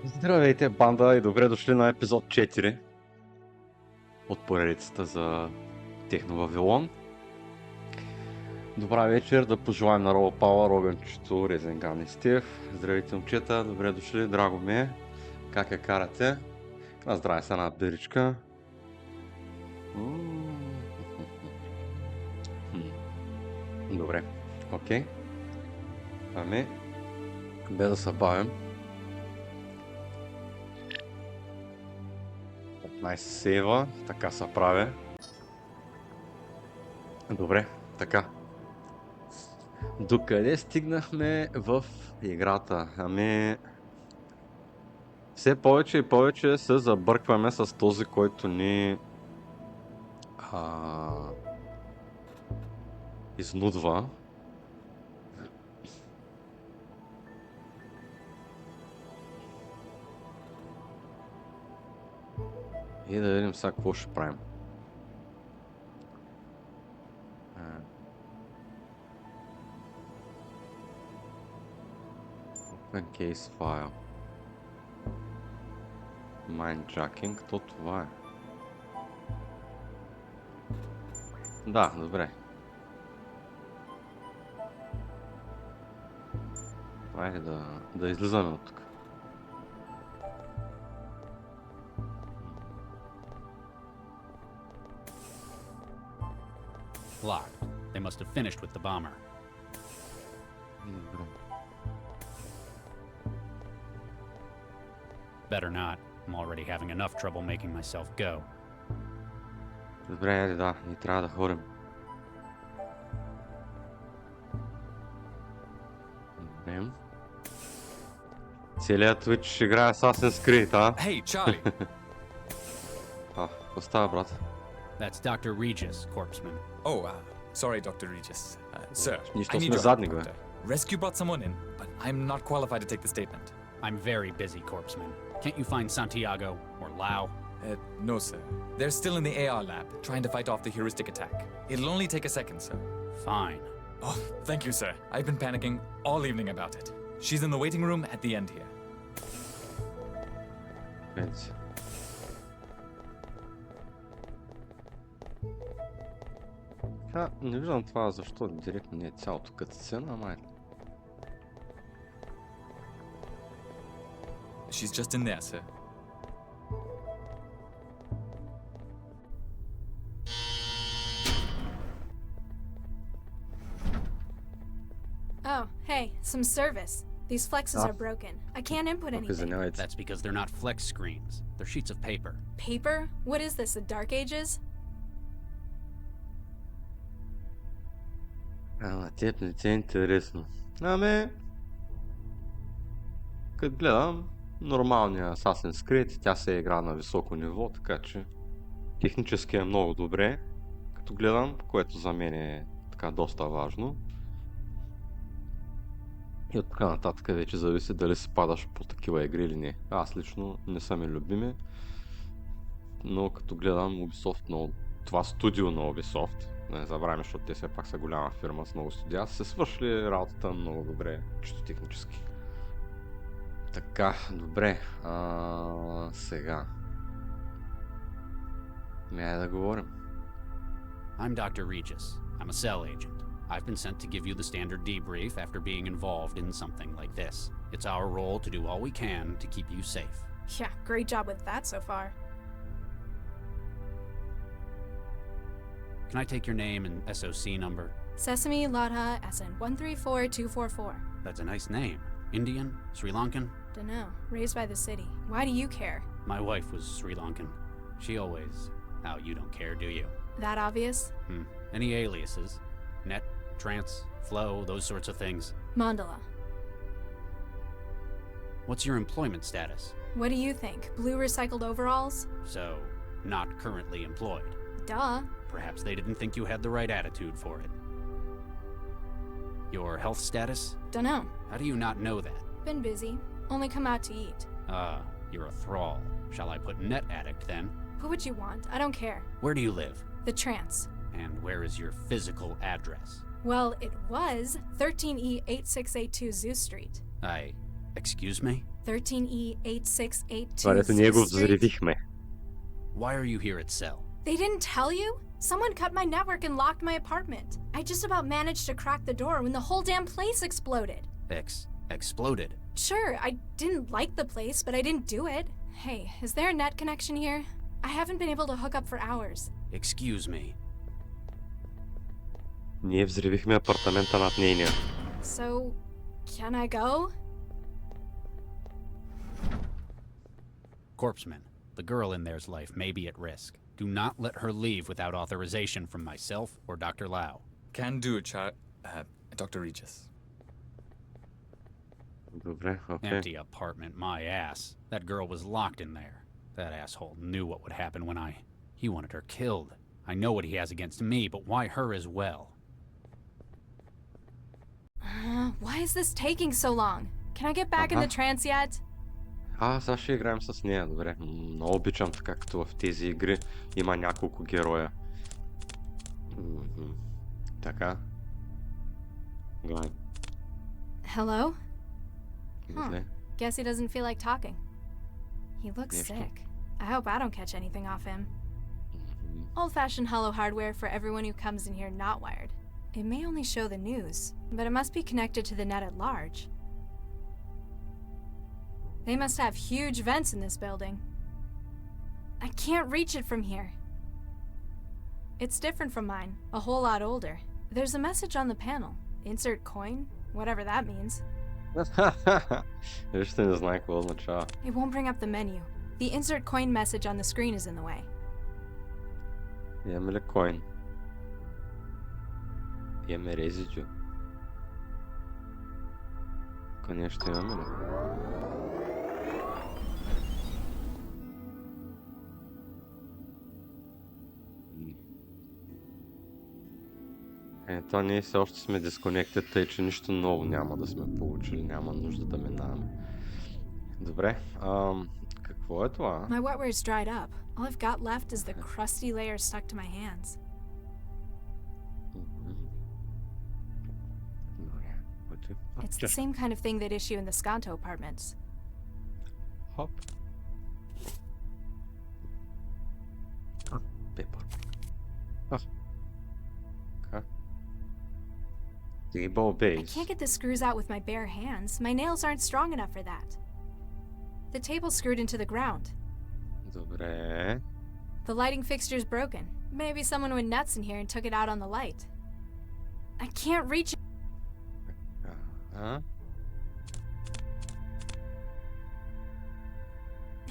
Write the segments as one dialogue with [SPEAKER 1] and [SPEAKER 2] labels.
[SPEAKER 1] Здравейте, банда, и добре дошли на епизод 4 от поредицата за Технобабylon. Добра вечер, да пожелаем на Роба Пауър, Огънчето, Резенган и Стив. Здравейте, момчета, добре дошли, драго ми е. Как я карате? На здраве са една биричка. Добре, окей. Ами, без да се бавим. 15 сейва, така се прави. Добре, така. Докъде стигнахме в играта? Ами... все повече и повече се забъркваме с този, който ни... изнудва. И да видим сега какво ще правим. Open case file. Mindjacking, то това е. Да, добре. Айде да излизаме от тук.
[SPEAKER 2] Locked. They must have finished with the bomber. Better not. I'm already having enough trouble making myself go.
[SPEAKER 1] Добре, айде да, ни трябва да ходим. Добре. Целият Twitch играе Assassin's Creed, а?
[SPEAKER 3] Hey, Charlie.
[SPEAKER 1] Какво става, брат?
[SPEAKER 2] That's Dr. Regis, corpseman.
[SPEAKER 3] Oh, sorry, Dr. Regis. Sir,
[SPEAKER 1] Нищо
[SPEAKER 3] I need
[SPEAKER 1] сме
[SPEAKER 3] your
[SPEAKER 1] задни,
[SPEAKER 3] help,
[SPEAKER 1] бе.
[SPEAKER 3] doctor. Rescue brought someone in, but I'm not qualified to take the statement.
[SPEAKER 2] I'm very busy, corpseman. Can't you find Santiago or Lau?
[SPEAKER 3] No, sir. They're still in the AR lab, trying to fight off the heuristic attack. It'll only take a second, sir.
[SPEAKER 2] Fine.
[SPEAKER 3] Oh, thank you, sir. I've been panicking all evening about it. She's in the waiting room at the end here.
[SPEAKER 1] Пенси. Не виждам това защо директно не е цялото катсцена, ама
[SPEAKER 3] She's just in there, sir.
[SPEAKER 4] Oh, hey, some service. These flexes are broken. I can't input anything.
[SPEAKER 1] Извинявайте.
[SPEAKER 2] That's because they're not flex screens. They're sheets of paper.
[SPEAKER 4] Paper? What is this, the Dark Ages?
[SPEAKER 1] На теб не ти е интересно. Ами... Като гледам, нормалния Assassin's Creed, тя се игра на високо ниво, така че технически е много добре, като гледам, което за мен е така доста важно. И от така нататък вече зависи дали си падаш по такива игри или не. Аз лично не са ми любими, но като гледам Ubisoft, това студио на Ubisoft, не забравяме, защото те все пак са голяма фирма с много студия, са свършили работата много добре, чисто технически. Така, добре, сега. Май да говорим.
[SPEAKER 2] I'm Dr. Regis. I'm a cell agent. I've been sent to give you the standard debrief after being involved in something like this. It's our role to do all we can to keep you safe.
[SPEAKER 4] Yeah, great job with that so far.
[SPEAKER 2] Can I take your name and SOC number?
[SPEAKER 4] Sesame Ladha SN 134244.
[SPEAKER 2] That's a nice name. Indian? Sri Lankan?
[SPEAKER 4] Dunno, raised by the city. Why do you care?
[SPEAKER 2] My wife was Sri Lankan. She always... Oh, you don't care, do you?
[SPEAKER 4] That obvious?
[SPEAKER 2] Any aliases? Net, trance, flow, those sorts of things.
[SPEAKER 4] Mandala.
[SPEAKER 2] What's your employment status?
[SPEAKER 4] What do you think? Blue recycled overalls?
[SPEAKER 2] So, not currently employed.
[SPEAKER 4] Duh.
[SPEAKER 2] Perhaps they didn't think you had the right attitude for it. Your health status?
[SPEAKER 4] Dunno.
[SPEAKER 2] How do you not know that?
[SPEAKER 4] Been busy. Only come out to eat.
[SPEAKER 2] You're a thrall. Shall I put net addict then?
[SPEAKER 4] Put what you want. I don't care.
[SPEAKER 2] Where do you live?
[SPEAKER 4] The trance.
[SPEAKER 2] And where is your physical address?
[SPEAKER 4] Well, it was 13E8682 Zoo Street.
[SPEAKER 2] Excuse me?
[SPEAKER 4] 13E8682.
[SPEAKER 1] Това дето ние го взривихме.
[SPEAKER 2] Why are you here at Cell?
[SPEAKER 4] They didn't tell you? Someone cut my network and locked my apartment. I just about managed to crack the door when the whole damn place exploded.
[SPEAKER 2] Exploded?
[SPEAKER 4] Sure, I didn't like the place, but I didn't do it. Hey, is there a net connection here? I haven't been able to hook up for hours.
[SPEAKER 2] Excuse me.
[SPEAKER 1] Ние взривихме апартамента над нейния.
[SPEAKER 4] So, can I go?
[SPEAKER 2] Corpseman, the girl in there's life may be at risk. Do not let her leave without authorization from myself or Dr. Lau.
[SPEAKER 3] Can do, Dr. Regis.
[SPEAKER 1] Добре, окей.
[SPEAKER 2] Empty apartment, my ass. That girl was locked in there. That asshole knew what would happen when he wanted her killed. I know what he has against me, but why her as well?
[SPEAKER 4] Why is this taking so long? Can I get back in the trance yet?
[SPEAKER 1] Сега ще играем с нея, добре. Много обичам така, като в тези игри има няколко героя. Така. Гледай.
[SPEAKER 4] Hello?
[SPEAKER 1] Зле.
[SPEAKER 4] Guess he doesn't feel like talking. He looks
[SPEAKER 1] Нещо.
[SPEAKER 4] sick. I hope I don't catch anything off him. Old-fashioned hollow hardware for everyone who comes in here not wired. It may only show the news, but it must be connected to the net at large. They must have huge vents in this building. I can't reach it from here. It's different from mine, a whole lot older. There's a message on the panel. Insert coin, whatever that means.
[SPEAKER 1] Вижте, не знае какво означава.
[SPEAKER 4] It won't bring up the menu. The insert coin message on the screen is in the way.
[SPEAKER 1] Имаме ли коин? Имаме резидю. Тук нещо имаме ли? То ние все още сме дисконектед, тъй че нищо ново няма да сме получили, няма нужда да минаваме. Добре, какво е това?
[SPEAKER 4] My wetware's dried up. All I've got left is the crusty layer stuck to my hands.
[SPEAKER 1] Добре, който е?
[SPEAKER 4] It's the same kind of thing they'd issue in the Skanto apartments.
[SPEAKER 1] Хоп. Пепър. Table
[SPEAKER 4] I
[SPEAKER 1] base.
[SPEAKER 4] can't get the screws out with my bare hands. My nails aren't strong enough for that. The table's screwed into the ground.
[SPEAKER 1] Добре.
[SPEAKER 4] The lighting fixture's broken. Maybe someone went nuts in here and took it out on the light. I can't reach it.
[SPEAKER 1] Huh?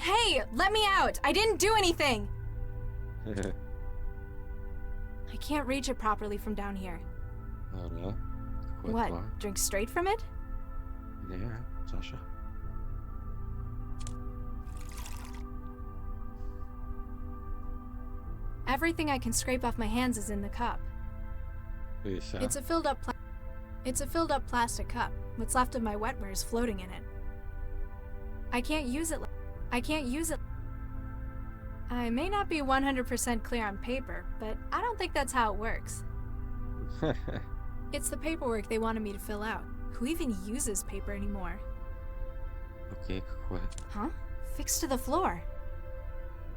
[SPEAKER 4] Hey, let me out! I didn't do anything! I can't reach it properly from down here.
[SPEAKER 1] Добре. Какво е
[SPEAKER 4] What?
[SPEAKER 1] това?
[SPEAKER 4] Drink straight from it?
[SPEAKER 1] Не, Саша.
[SPEAKER 4] Everything I can scrape off my hands is in the cup.
[SPEAKER 1] И сега.
[SPEAKER 4] It's a filled up plastic cup. What's left of my wetware is floating in it. I can't use it. I may not be 100% clear on paper, but I don't think that's how it works. It's the paperwork they wanted me to fill out. Who even uses paper anymore?
[SPEAKER 1] Окей, какво е?
[SPEAKER 4] Huh? Fixed to the floor.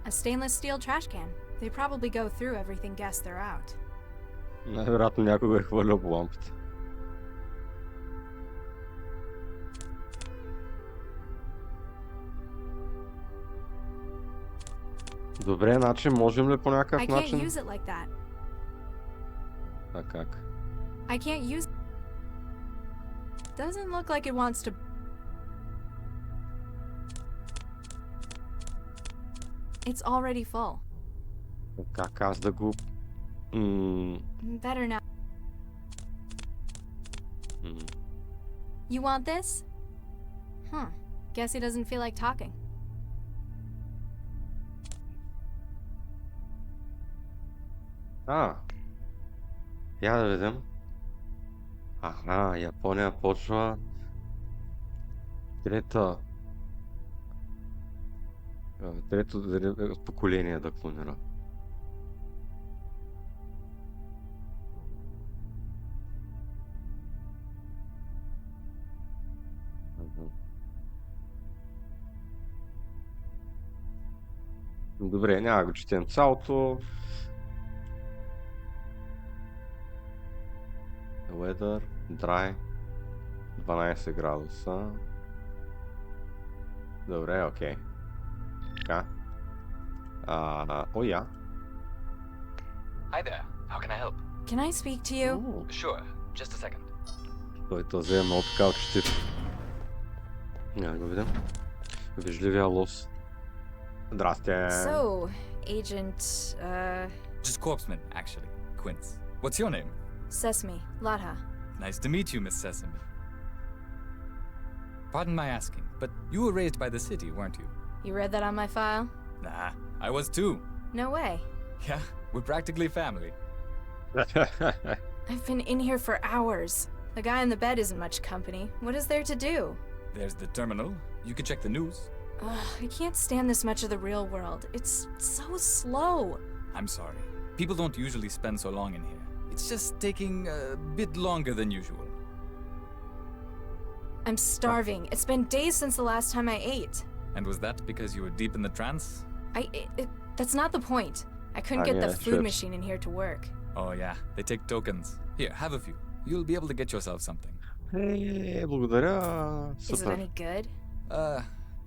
[SPEAKER 4] A stainless steel trash can. They probably go through everything guessed they're out.
[SPEAKER 1] Най-вероятно някой го е хвърлял по лампата. Добре, значи можем ли по някакъв
[SPEAKER 4] I can't
[SPEAKER 1] начин?
[SPEAKER 4] use it like that.
[SPEAKER 1] А как?
[SPEAKER 4] I can't use. Doesn't look like it wants to. It's already full.
[SPEAKER 1] Как аз да го...
[SPEAKER 4] Better now. You want this? Huh. Guess he doesn't feel like talking.
[SPEAKER 1] Я да видим. Япония почва трето поколение да клонира. Добре, няма го четем цялото. Weather, dry, 12 градуса. Добре, окей. Така. Yeah.
[SPEAKER 3] Hi there. How can I help?
[SPEAKER 4] Can I speak to you?
[SPEAKER 3] Sure. Just a second.
[SPEAKER 1] Той този е много така учтив. Няма да го видим. Вежливия лос. Здрасте.
[SPEAKER 4] So, Agent,
[SPEAKER 3] Just corpseman, actually. Quince. What's your name?
[SPEAKER 4] Sesame, Latha.
[SPEAKER 3] Nice to meet you, Miss Sesame. Pardon my asking, but you were raised by the city, weren't you?
[SPEAKER 4] You read that on my file?
[SPEAKER 3] Nah, I was too.
[SPEAKER 4] No way.
[SPEAKER 3] Yeah, we're practically family.
[SPEAKER 4] I've been in here for hours. The guy in the bed isn't much company. What is there to do?
[SPEAKER 3] There's the terminal. You can check the news.
[SPEAKER 4] Ugh, I can't stand this much of the real world. It's so slow.
[SPEAKER 3] I'm sorry. People don't usually spend so long in here. It's just taking a bit longer than usual.
[SPEAKER 4] I'm starving. It's been days since the last time I ate.
[SPEAKER 3] And was that because you were deep in the trance?
[SPEAKER 4] That's not the point. I couldn't get the
[SPEAKER 1] yeah,
[SPEAKER 4] food
[SPEAKER 1] chips.
[SPEAKER 4] machine in here to work.
[SPEAKER 3] Oh yeah, they take tokens. Here, have a few. You'll be able to get yourself something.
[SPEAKER 1] Благодаря.
[SPEAKER 4] Is it
[SPEAKER 1] Супер.
[SPEAKER 4] any good?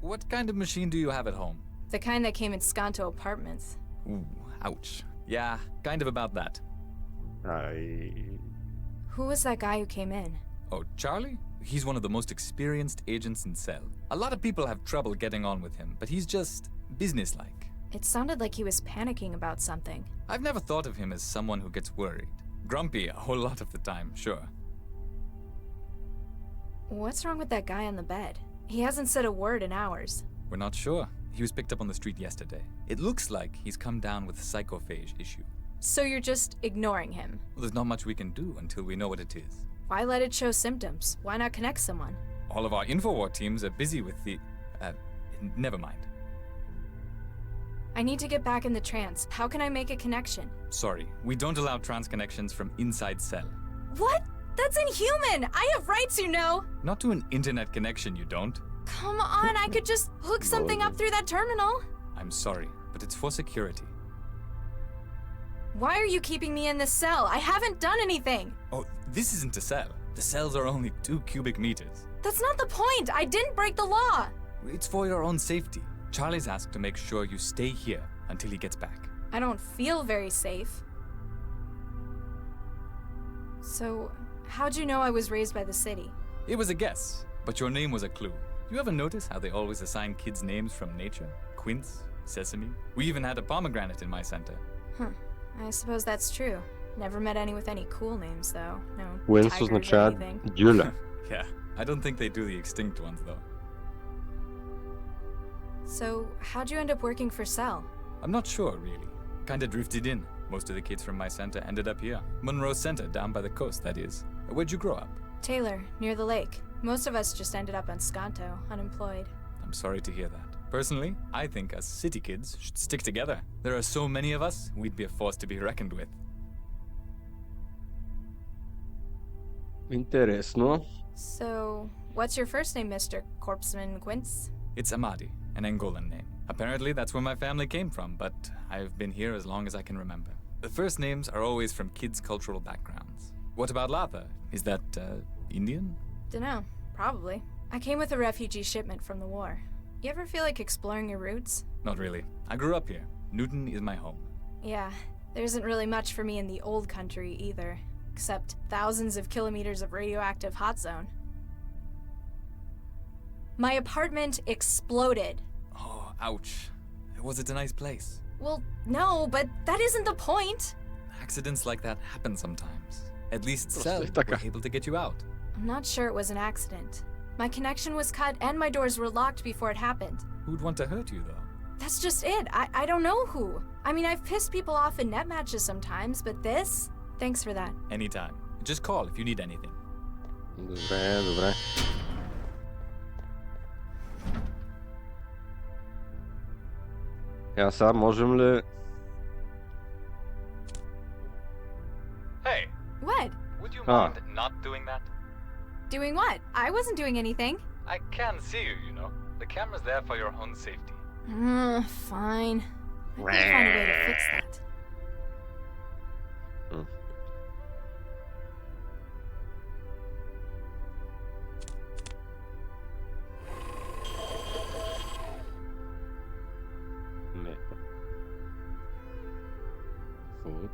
[SPEAKER 3] What kind of machine do you have at home?
[SPEAKER 4] The kind that came in Skanto apartments.
[SPEAKER 3] Ooh, ouch. Yeah, kind of about that.
[SPEAKER 4] Who was that guy who came in?
[SPEAKER 3] Oh, Charlie? He's one of the most experienced agents in Cell. A lot of people have trouble getting on with him, but he's just businesslike.
[SPEAKER 4] It sounded like he was panicking about something.
[SPEAKER 3] I've never thought of him as someone who gets worried. Grumpy a whole lot of the time, sure.
[SPEAKER 4] What's wrong with that guy on the bed? He hasn't said a word in hours.
[SPEAKER 3] We're not sure. He was picked up on the street yesterday. It looks like he's come down with a psychophage issue.
[SPEAKER 4] So you're just ignoring him.
[SPEAKER 3] Well, there's not much we can do until we know what it is.
[SPEAKER 4] Why let it show symptoms? Why not connect someone?
[SPEAKER 3] All of our Infowar teams are busy with the... never mind.
[SPEAKER 4] I need to get back in the trance. How can I make a connection?
[SPEAKER 3] Sorry, we don't allow trans connections from inside Cell.
[SPEAKER 4] What? That's inhuman! I have rights, you know!
[SPEAKER 3] Not to an internet connection, you don't.
[SPEAKER 4] Come on, I could just hook something up through that terminal.
[SPEAKER 3] I'm sorry, but it's for security.
[SPEAKER 4] Why are you keeping me in this cell? I haven't done anything!
[SPEAKER 3] Oh, this isn't a cell. The cells are only 2 cubic meters.
[SPEAKER 4] That's not the point! I didn't break the law!
[SPEAKER 3] It's for your own safety. Charlie's asked to make sure you stay here until he gets back.
[SPEAKER 4] I don't feel very safe. So, how'd you know I was raised by the city?
[SPEAKER 3] It was a guess, but your name was a clue. You ever notice how they always assign kids names from nature? Quince, Sesame. We even had a pomegranate in my center.
[SPEAKER 4] Huh. I suppose that's true. Never met any with any cool names, though. No
[SPEAKER 1] Уинс
[SPEAKER 4] tigers or
[SPEAKER 1] означава
[SPEAKER 4] anything.
[SPEAKER 1] дюля.
[SPEAKER 3] Yeah, I don't think they do the extinct ones though.
[SPEAKER 4] So, how'd you end up working for Cell?
[SPEAKER 3] I'm not sure, really. Kinda drifted in. Most of the kids from my center ended up here. Monroe Center, down by the coast, that is. Where'd you grow up?
[SPEAKER 4] Taylor, near the lake. Most of us just ended up on Skanto, unemployed.
[SPEAKER 3] I'm sorry to hear that. Personally, I think us city kids should stick together. There are so many of us, we'd be a force to be reckoned with.
[SPEAKER 1] Интересно.
[SPEAKER 4] So, what's your first name, Mr. Corpseman Quince?
[SPEAKER 3] It's Amadi, an Angolan name. Apparently that's where my family came from, but I've been here as long as I can remember. The first names are always from kids' cultural backgrounds. What about Latha? Is that, Indian?
[SPEAKER 4] Dunno. Probably. I came with a refugee shipment from the war. You ever feel like exploring your roots?
[SPEAKER 3] Not really. I grew up here. Newton is my home.
[SPEAKER 4] Yeah, there isn't really much for me in the old country either, except thousands of kilometers of radioactive hot zone. My apartment exploded.
[SPEAKER 3] Oh, ouch. Was it a nice place?
[SPEAKER 4] Well, no, but that isn't the point.
[SPEAKER 3] Accidents like that happen sometimes. At least Cell
[SPEAKER 1] jest taka.
[SPEAKER 3] were able to get you out.
[SPEAKER 4] I'm not sure it was an accident. My connection was cut and my doors were locked before it happened.
[SPEAKER 3] Who'd want to hurt you, though?
[SPEAKER 4] That's just it. I don't know who. I mean, I've pissed people off in net matches sometimes, but this? Thanks for that.
[SPEAKER 3] Anytime. Just call if you need anything.
[SPEAKER 1] Добре, добре. Сега можем ли...
[SPEAKER 3] Hey,
[SPEAKER 4] What?
[SPEAKER 3] would you
[SPEAKER 1] Ah.
[SPEAKER 3] mind not doing that?
[SPEAKER 4] Doing what? I wasn't doing anything.
[SPEAKER 3] I can see you, you know. The camera's there for your own safety.
[SPEAKER 4] Fine. I gotta find a way to fix that.
[SPEAKER 1] Не. Вот.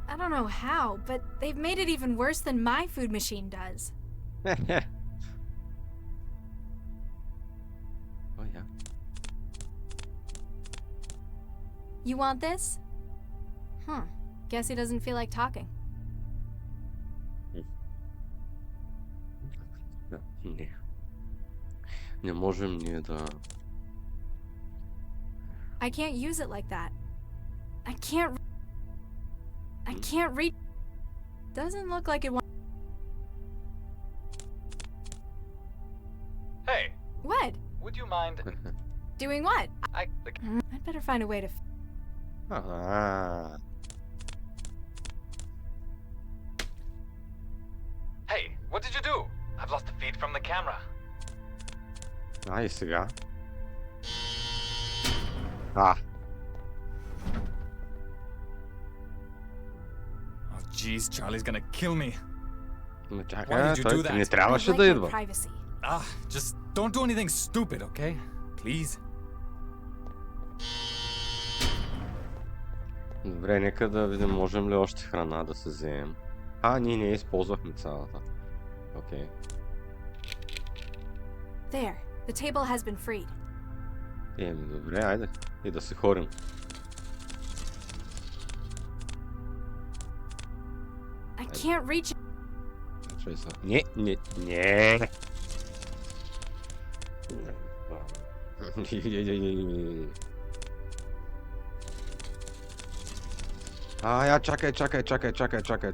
[SPEAKER 4] I don't know how, but they've made it even worse than my food machine does.
[SPEAKER 1] Oh yeah.
[SPEAKER 4] You want this? Guess he doesn't feel like talking.
[SPEAKER 1] Не. Не можем ние да...
[SPEAKER 4] I can't use it like that. I can't read. Doesn't look like it wants.
[SPEAKER 3] Hey,
[SPEAKER 4] What?
[SPEAKER 3] would you mind?
[SPEAKER 4] Doing what?
[SPEAKER 3] I'd
[SPEAKER 4] better find a way to.
[SPEAKER 1] А,
[SPEAKER 3] Hey, what did you do? I've lost the feed from the camera.
[SPEAKER 1] и сега. А,
[SPEAKER 3] Oh, jeez, Charlie's gonna kill me.
[SPEAKER 1] ме
[SPEAKER 3] Why
[SPEAKER 1] чакай,
[SPEAKER 3] did you do
[SPEAKER 1] той
[SPEAKER 3] that?
[SPEAKER 1] не
[SPEAKER 4] I'd
[SPEAKER 1] трябваше
[SPEAKER 4] like
[SPEAKER 1] да
[SPEAKER 4] my
[SPEAKER 1] идва.
[SPEAKER 4] privacy.
[SPEAKER 3] Just don't do anything stupid, okay? Please.
[SPEAKER 1] Добре, нека да видим, можем ли още храна да се вземем. Ние не използвахме цялата. Окей.
[SPEAKER 4] There. The table has been freed.
[SPEAKER 1] Добре, айде. И да се хорим.
[SPEAKER 4] I can't reach it.
[SPEAKER 1] Чай са. Не. Чакай.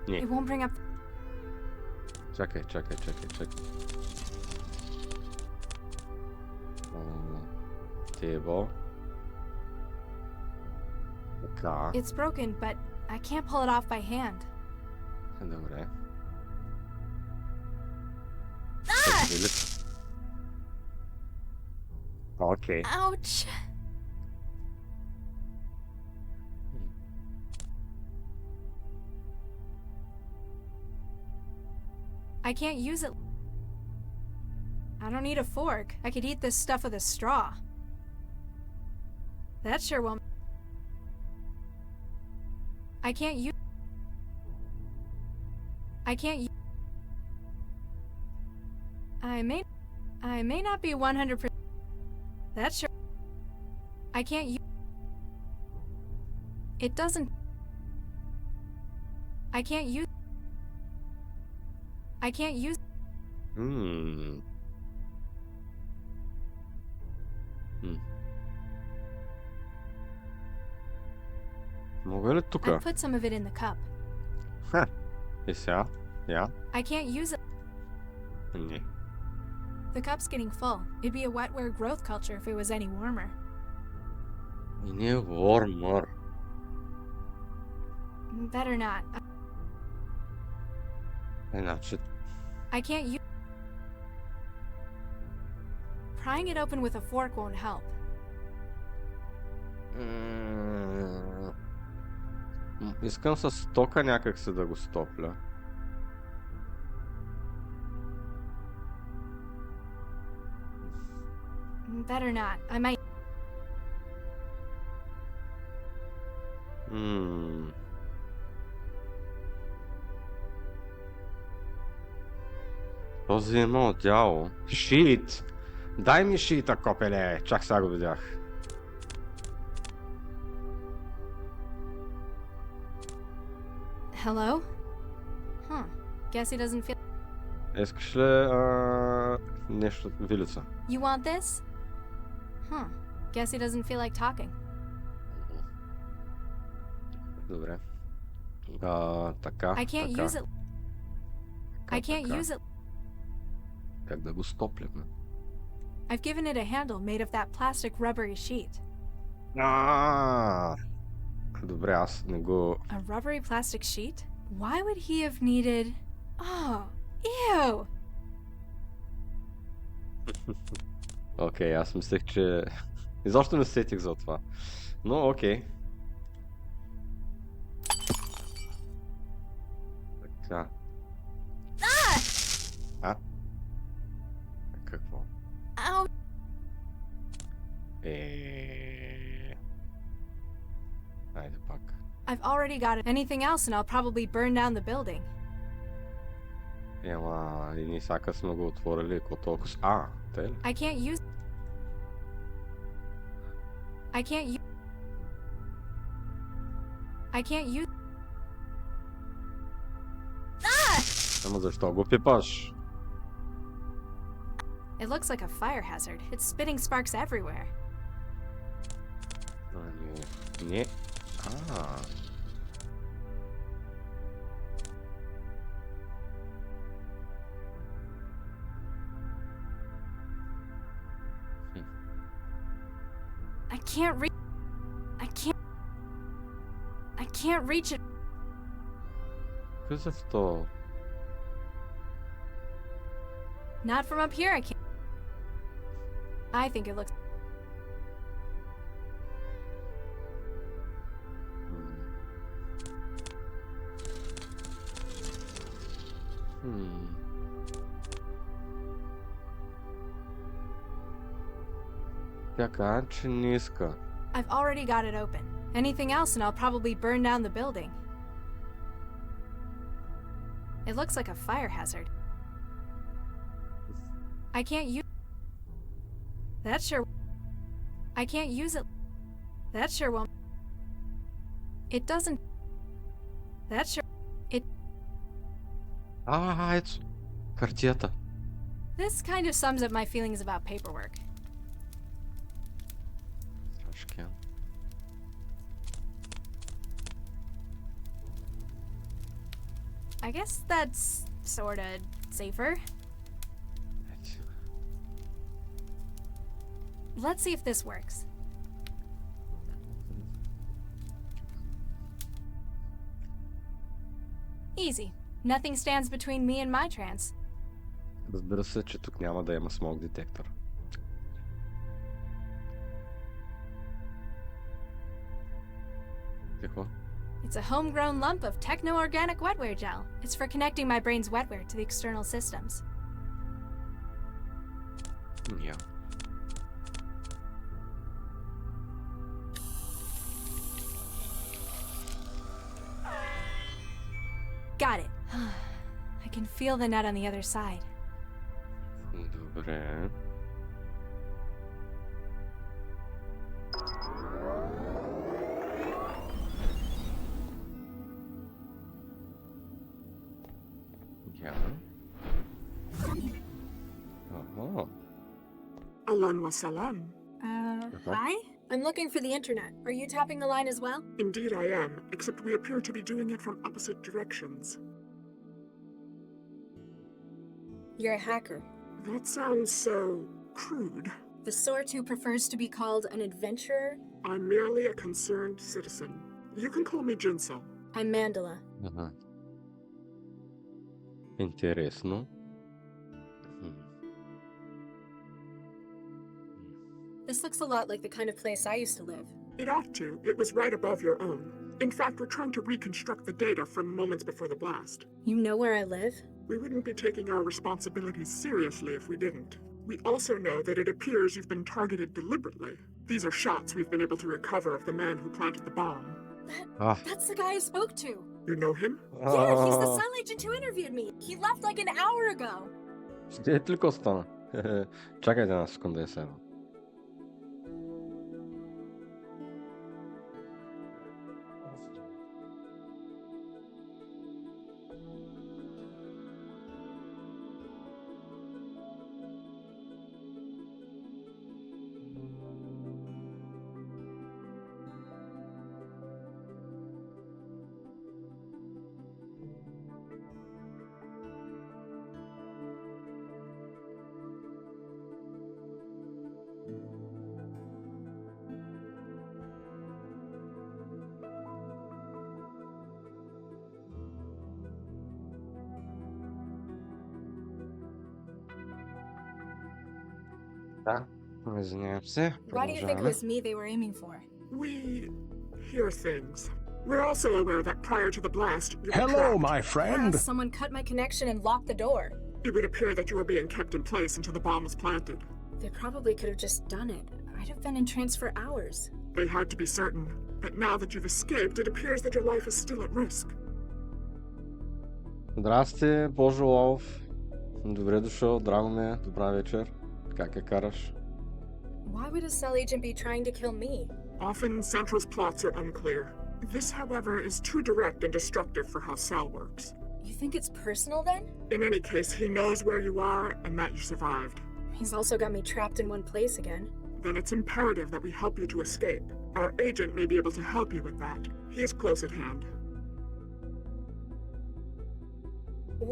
[SPEAKER 1] Не.
[SPEAKER 4] It won't bring up.
[SPEAKER 1] Чакай. Table. Така.
[SPEAKER 4] It's broken, but I can't pull it off by hand.
[SPEAKER 1] Добре. Окей.
[SPEAKER 4] Ouch. I can't use it. I don't need a fork. I could eat this stuff with a straw. That sure won't. I can't use. I may not be 100%. That sure. I can't use. It doesn't. I can't use.
[SPEAKER 1] Мога ли тук?
[SPEAKER 4] I put some of it in the cup.
[SPEAKER 1] И сега?
[SPEAKER 4] I can't use it.
[SPEAKER 1] Не.
[SPEAKER 4] The cup's getting full. It'd be a wetware growth culture if it was any warmer.
[SPEAKER 1] И не е warmer.
[SPEAKER 4] Better not.
[SPEAKER 1] Иначе.
[SPEAKER 4] I can't use. Prying it open with a fork won't help.
[SPEAKER 1] Искам с тока някак си да го стопля.
[SPEAKER 4] Better not. I might.
[SPEAKER 1] Този има отдяло. Шит! Дай ми шита, копеле! Чак сега го видях.
[SPEAKER 4] Hello? Guess he doesn't feel.
[SPEAKER 1] Искаш ли нещо, вилица?
[SPEAKER 4] You want this? Guess he doesn't feel like talking.
[SPEAKER 1] Добре. Така.
[SPEAKER 4] I can't
[SPEAKER 1] така.
[SPEAKER 4] use it. I can't
[SPEAKER 1] така.
[SPEAKER 4] use it.
[SPEAKER 1] Как да го стопляме?
[SPEAKER 4] I've given it a handle made of that plastic rubbery sheet.
[SPEAKER 1] Добре, аз не го...
[SPEAKER 4] A rubbery plastic sheet? Why would he have needed... Oh, ew!
[SPEAKER 1] Окей, аз мислех, че... Изобщо не сетих за това. Но окей. Така. А? Какво?
[SPEAKER 4] Ow!
[SPEAKER 1] Айде пак.
[SPEAKER 4] I've already got it. Anything else and I'll probably burn down the building.
[SPEAKER 1] Ема, и ние сака сме го отворили, ако толкова... те ли?
[SPEAKER 4] I can't use... I can't use... I can't use...
[SPEAKER 1] Ама защо го пипаш?
[SPEAKER 4] It looks like a fire hazard. It's spitting sparks everywhere.
[SPEAKER 1] Не.
[SPEAKER 4] I can't reach... I can't reach it.
[SPEAKER 1] Because of the...
[SPEAKER 4] Not from up here, I can't. I think it looks...
[SPEAKER 1] Така, че не иска.
[SPEAKER 4] I've already got it open. Anything else and I'll probably burn down the building. It looks like a fire hazard. I can't use... That sure... I can't use it... That sure won't... It doesn't... That sure... It...
[SPEAKER 1] Ето. Хартията.
[SPEAKER 4] This kind of sums up my feelings about paperwork.
[SPEAKER 1] Страшки.
[SPEAKER 4] I guess that's sorta safer. Let's see if this works. Easy. Nothing stands between me and my trance.
[SPEAKER 1] Разбира се, че тук няма да има смог детектор. Какво?
[SPEAKER 4] It's a homegrown lump of techno-organic wetware gel. It's for connecting my brain's wetware to the external systems.
[SPEAKER 1] Yeah.
[SPEAKER 4] Got it. I can feel the net on the other side.
[SPEAKER 1] Добре. Yeah. Oh.
[SPEAKER 5] Alan wa salam.
[SPEAKER 4] Hi? I'm looking for the internet. Are you tapping the line as well?
[SPEAKER 5] Indeed I am, except we appear to be doing it from opposite directions.
[SPEAKER 4] You're a hacker.
[SPEAKER 5] That sounds so crude.
[SPEAKER 4] The sort who prefers to be called an adventurer?
[SPEAKER 5] I'm merely a concerned citizen. You can call me Jinsel.
[SPEAKER 4] I'm Mandala.
[SPEAKER 1] Ага. Интересно.
[SPEAKER 4] This looks a lot like the kind of place I used to live.
[SPEAKER 5] It ought to. It was right above your own. In fact, we're trying to reconstruct the data from moments before the blast.
[SPEAKER 4] You know where I live?
[SPEAKER 5] We wouldn't be taking our responsibilities seriously if we didn't. We also know that it appears you've been targeted deliberately. These are shots we've been able to recover of the man who planted the bomb.
[SPEAKER 4] That's the guy I spoke to.
[SPEAKER 5] You know him?
[SPEAKER 4] Yeah, he's the cell agent who interviewed me. He left like an hour ago.
[SPEAKER 1] Ето ли какво стана? Чакай една секунда, сега. Да, извинявам се.
[SPEAKER 4] Why do you think it
[SPEAKER 1] Продължаваме.
[SPEAKER 4] was me they were aiming for?
[SPEAKER 5] We hear things. We're also aware that prior to the blast, you were
[SPEAKER 6] Hello,
[SPEAKER 5] trapped.
[SPEAKER 6] my friend.
[SPEAKER 4] Someone cut my connection and locked the door.
[SPEAKER 5] It would appear that you were being kept in place until the bomb was planted.
[SPEAKER 4] They probably could have just done it. I'd have been in trance for hours.
[SPEAKER 5] They had to be certain. But now that you've escaped, it appears that your life is still at risk.
[SPEAKER 1] Здрасти, Божо Лавов. Добре дошъл, драго ме, добра вечер. Как я караш?
[SPEAKER 4] Why would a cell agent be trying to kill me?
[SPEAKER 5] Often, Central's plots are unclear. This, however, is too direct and destructive for how Cell works.
[SPEAKER 4] You think it's personal then?
[SPEAKER 5] In any case, he knows where you are and that you survived.
[SPEAKER 4] He's also got me trapped in one place again.
[SPEAKER 5] Then it's imperative that we help you to escape. Our agent may be able to help you with that. He is close at hand.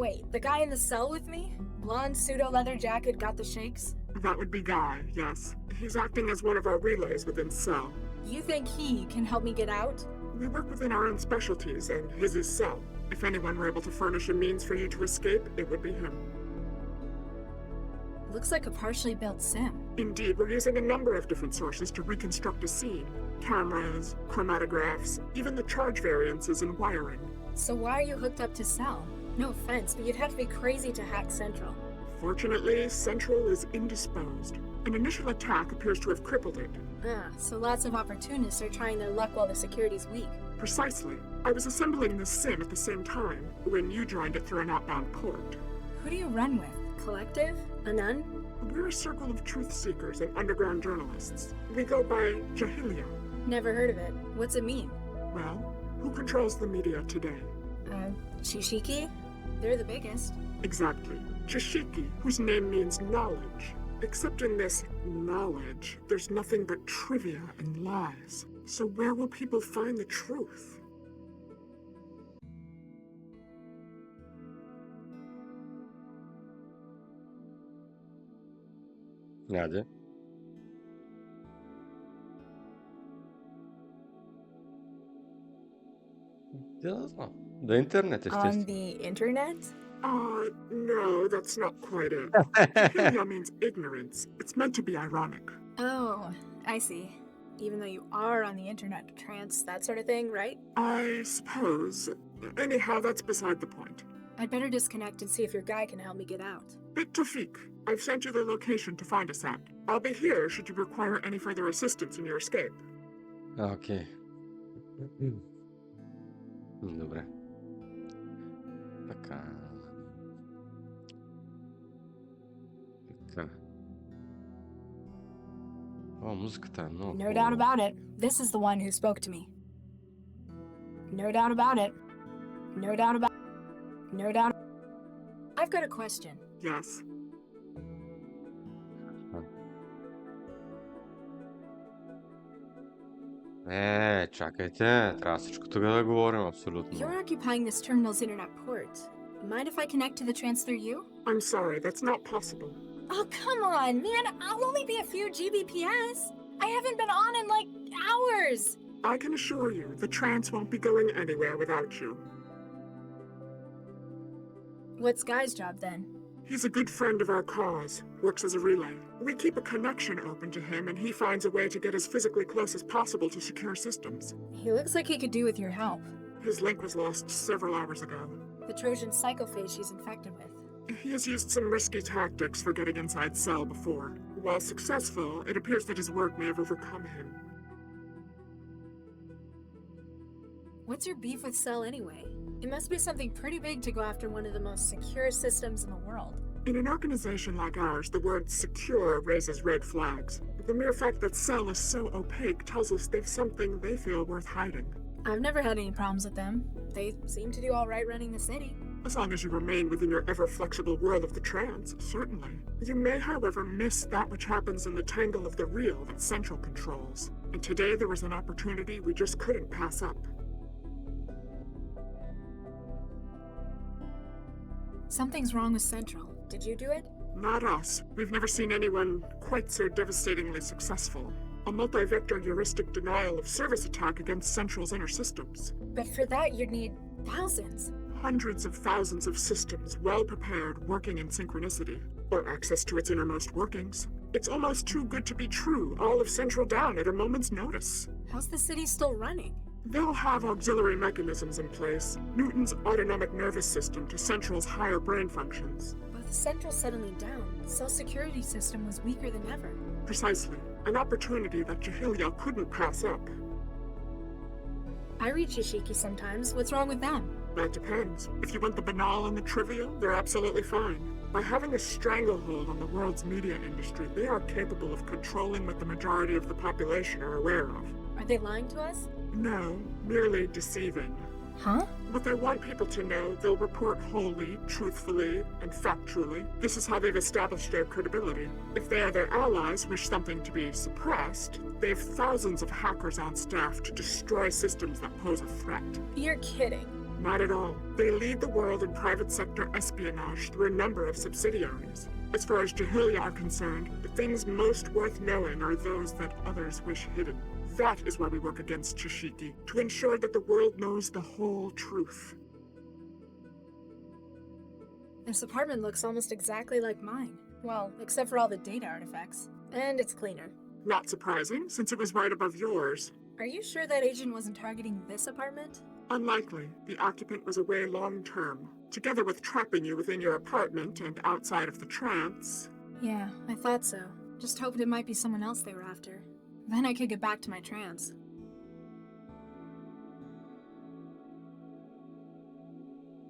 [SPEAKER 4] Wait, the guy in the cell with me? Blonde pseudo-leather jacket, got the shakes?
[SPEAKER 5] That would be Guy, yes. He's acting as one of our relays within Cell.
[SPEAKER 4] You think he can help me get out?
[SPEAKER 5] We work within our own specialties, and his is Cell. If anyone were able to furnish a means for you to escape, it would be him.
[SPEAKER 4] Looks like a partially built sim.
[SPEAKER 5] Indeed, we're using a number of different sources to reconstruct a scene. Cameras, chromatographs, even the charge variances and wiring.
[SPEAKER 4] So why are you hooked up to Cell? No offense, but you'd have to be crazy to hack Central.
[SPEAKER 5] Fortunately, Central is indisposed. An initial attack appears to have crippled it.
[SPEAKER 4] So lots of opportunists are trying their luck while the security's weak.
[SPEAKER 5] Precisely. I was assembling this sim at the same time when you joined it through an outbound port.
[SPEAKER 4] Who do you run with? Collective? A nun?
[SPEAKER 5] We're a circle of truth seekers and underground journalists. We go by Jahilia.
[SPEAKER 4] Never heard of it. What's it mean?
[SPEAKER 5] Well, who controls the media today?
[SPEAKER 4] Shishiki? They're the biggest.
[SPEAKER 5] Exactly. Chishiki, whose name means knowledge. Except in this knowledge, there's nothing but trivia and lies. So where will people find the truth?
[SPEAKER 1] Няде. Да знам. Да интернет,
[SPEAKER 4] On
[SPEAKER 1] естествено.
[SPEAKER 4] the internet?
[SPEAKER 5] No, that's not quite it. Jahilia means ignorance. It's meant to be ironic.
[SPEAKER 4] Oh, I see. Even though you are on the internet, trance, that sort of thing, right?
[SPEAKER 5] I suppose. Anyhow, that's beside the point.
[SPEAKER 4] I'd better disconnect and see if your guy can help me get out.
[SPEAKER 5] Bit Tawfiq, I've sent you the location to find us at. I'll be here should you require any further assistance in your escape.
[SPEAKER 1] Окей. Добре. Така. Така. О, музиката е много
[SPEAKER 4] No
[SPEAKER 1] хубава.
[SPEAKER 4] doubt about it. This is the one who spoke to me. No doubt about it. No doubt about No doubt. I've got a question.
[SPEAKER 5] Yes.
[SPEAKER 1] Чакайте, трябва всичко тогава да говорим абсолютно.
[SPEAKER 4] You're occupying this terminal's internet port. Mind if I connect to the trance through you?
[SPEAKER 5] I'm sorry, that's not possible.
[SPEAKER 4] Oh, come on, man. I'll only be a few Gbps. I haven't been on in like hours.
[SPEAKER 5] I can assure you, the trance won't be going anywhere without you.
[SPEAKER 4] What's Guy's job then?
[SPEAKER 5] He's a good friend of our cause, works as a relay. We keep a connection open to him and he finds a way to get as physically close as possible to secure systems.
[SPEAKER 4] He looks like he could do with your help.
[SPEAKER 5] His link was lost several hours ago.
[SPEAKER 4] The Trojan psychophage she's infected with.
[SPEAKER 5] He has used some risky tactics for getting inside Cell before. While successful, it appears that his work may have overcome him.
[SPEAKER 4] What's your beef with Cell anyway? It must be something pretty big to go after one of the most secure systems in the world.
[SPEAKER 5] In an organization like ours, the word secure raises red flags. The mere fact that Cell is so opaque tells us they've something they feel worth hiding.
[SPEAKER 4] I've never had any problems with them. They seem to do all right running the city.
[SPEAKER 5] As long as you remain within your ever-flexible world of the trance, certainly. You may, however, miss that which happens in the tangle of the real that Central controls. And today there was an opportunity we just couldn't pass up.
[SPEAKER 4] Something's wrong with Central. Did you do it?
[SPEAKER 5] Not us. We've never seen anyone quite so devastatingly successful. A multi-vector heuristic denial of service attack against Central's inner systems.
[SPEAKER 4] But for that, you'd need thousands.
[SPEAKER 5] Hundreds of thousands of systems well prepared working in synchronicity, or access to its innermost workings. It's almost too good to be true, all of Central down at a moment's notice.
[SPEAKER 4] How's the city still running?
[SPEAKER 5] They'll have auxiliary mechanisms in place. Newton's autonomic nervous system to Central's higher brain functions.
[SPEAKER 4] But with Central settling down, the cell security system was weaker than ever.
[SPEAKER 5] Precisely. An opportunity that Jahilia couldn't pass up.
[SPEAKER 4] I read Shishiki sometimes. What's wrong with them?
[SPEAKER 5] That depends. If you want the banal and the trivial, they're absolutely fine. By having a stranglehold on the world's media industry, they are capable of controlling what the majority of the population are aware of.
[SPEAKER 4] Are they lying to us?
[SPEAKER 5] No, merely deceiving.
[SPEAKER 4] Huh?
[SPEAKER 5] What they want people to know, they'll report wholly, truthfully, and factually. This is how they've established their credibility. If they or their allies wish something to be suppressed, they have thousands of hackers on staff to destroy systems that pose a threat.
[SPEAKER 4] You're kidding.
[SPEAKER 5] Not at all. They lead the world in private sector espionage through a number of subsidiaries. As far as Jahilia are concerned, the things most worth knowing are those that others wish hidden. That is why we work against Chishiki, to ensure that the world knows the whole truth.
[SPEAKER 4] This apartment looks almost exactly like mine. Well, except for all the data artifacts. And it's cleaner.
[SPEAKER 5] Not surprising, since it was right above yours.
[SPEAKER 4] Are you sure that agent wasn't targeting this apartment?
[SPEAKER 5] Unlikely. The occupant was away long-term. Together with trapping you within your apartment and outside of the trance.
[SPEAKER 4] Yeah, I thought so. Just hoped it might be someone else they were after. Then I could get back to my trance.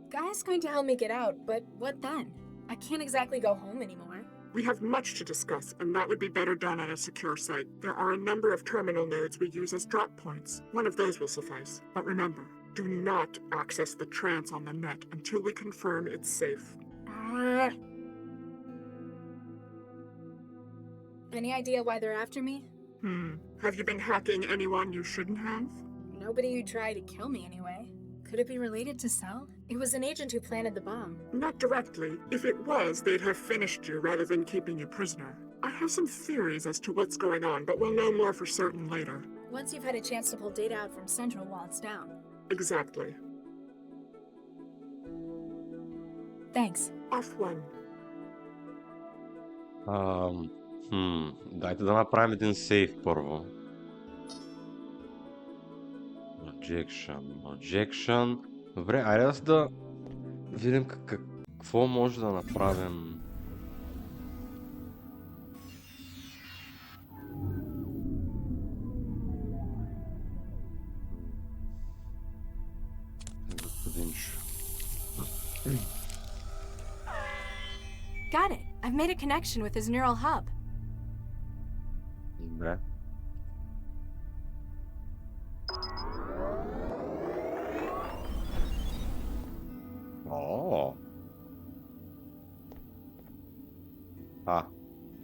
[SPEAKER 4] Guy's going to help me get out, but what then? I can't exactly go home anymore.
[SPEAKER 5] We have much to discuss, and that would be better done at a secure site. There are a number of terminal nodes we use as drop points. One of those will suffice. But remember, do not access the trance on the net until we confirm it's safe.
[SPEAKER 4] Any idea why they're after me?
[SPEAKER 5] Have you been hacking anyone you shouldn't have?
[SPEAKER 4] Nobody who tried to kill me anyway. Could it be related to Cell? It was an agent who planted the bomb.
[SPEAKER 5] Not directly. If it was, they'd have finished you rather than keeping you prisoner. I have some theories as to what's going on, but we'll know more for certain later.
[SPEAKER 4] Once you've had a chance to pull data out from Central while it's down.
[SPEAKER 5] Exactly.
[SPEAKER 4] Thanks.
[SPEAKER 5] Off one.
[SPEAKER 1] Дайте да направим един сейв първо. Objection. Добре, айде да видим какво може да направим. Господинчо.
[SPEAKER 4] Got it. I've made a connection with his neural hub.
[SPEAKER 1] Добре.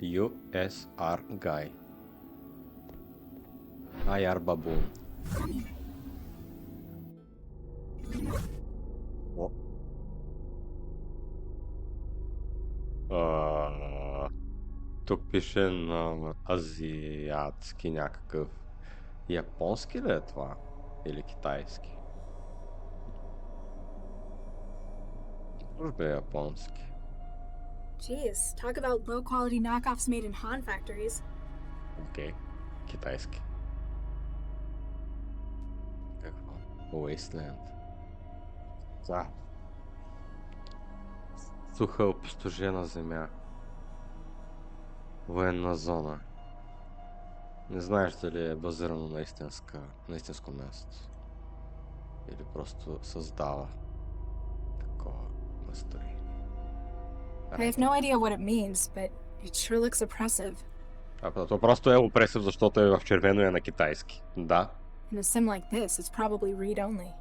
[SPEAKER 1] USR guy. IR baboon. Тук пише на азиатски някакъв. Японски ли е това? Или китайски? Може би е японски.
[SPEAKER 4] Jeez, talk about low-quality knockoffs made in Han factories.
[SPEAKER 1] Окей, китайски. Какво? Wasteland. Да. Суха опустошена земя. Военна зона. Не знаеш дали е базирано на истинско място. Или просто създава такова настроение.
[SPEAKER 4] I have no idea what it means, but it sure looks oppressive.
[SPEAKER 1] То просто е опресив, защото е в червено и е на китайски. Да.
[SPEAKER 4] In a sim like this, it's probably read-only.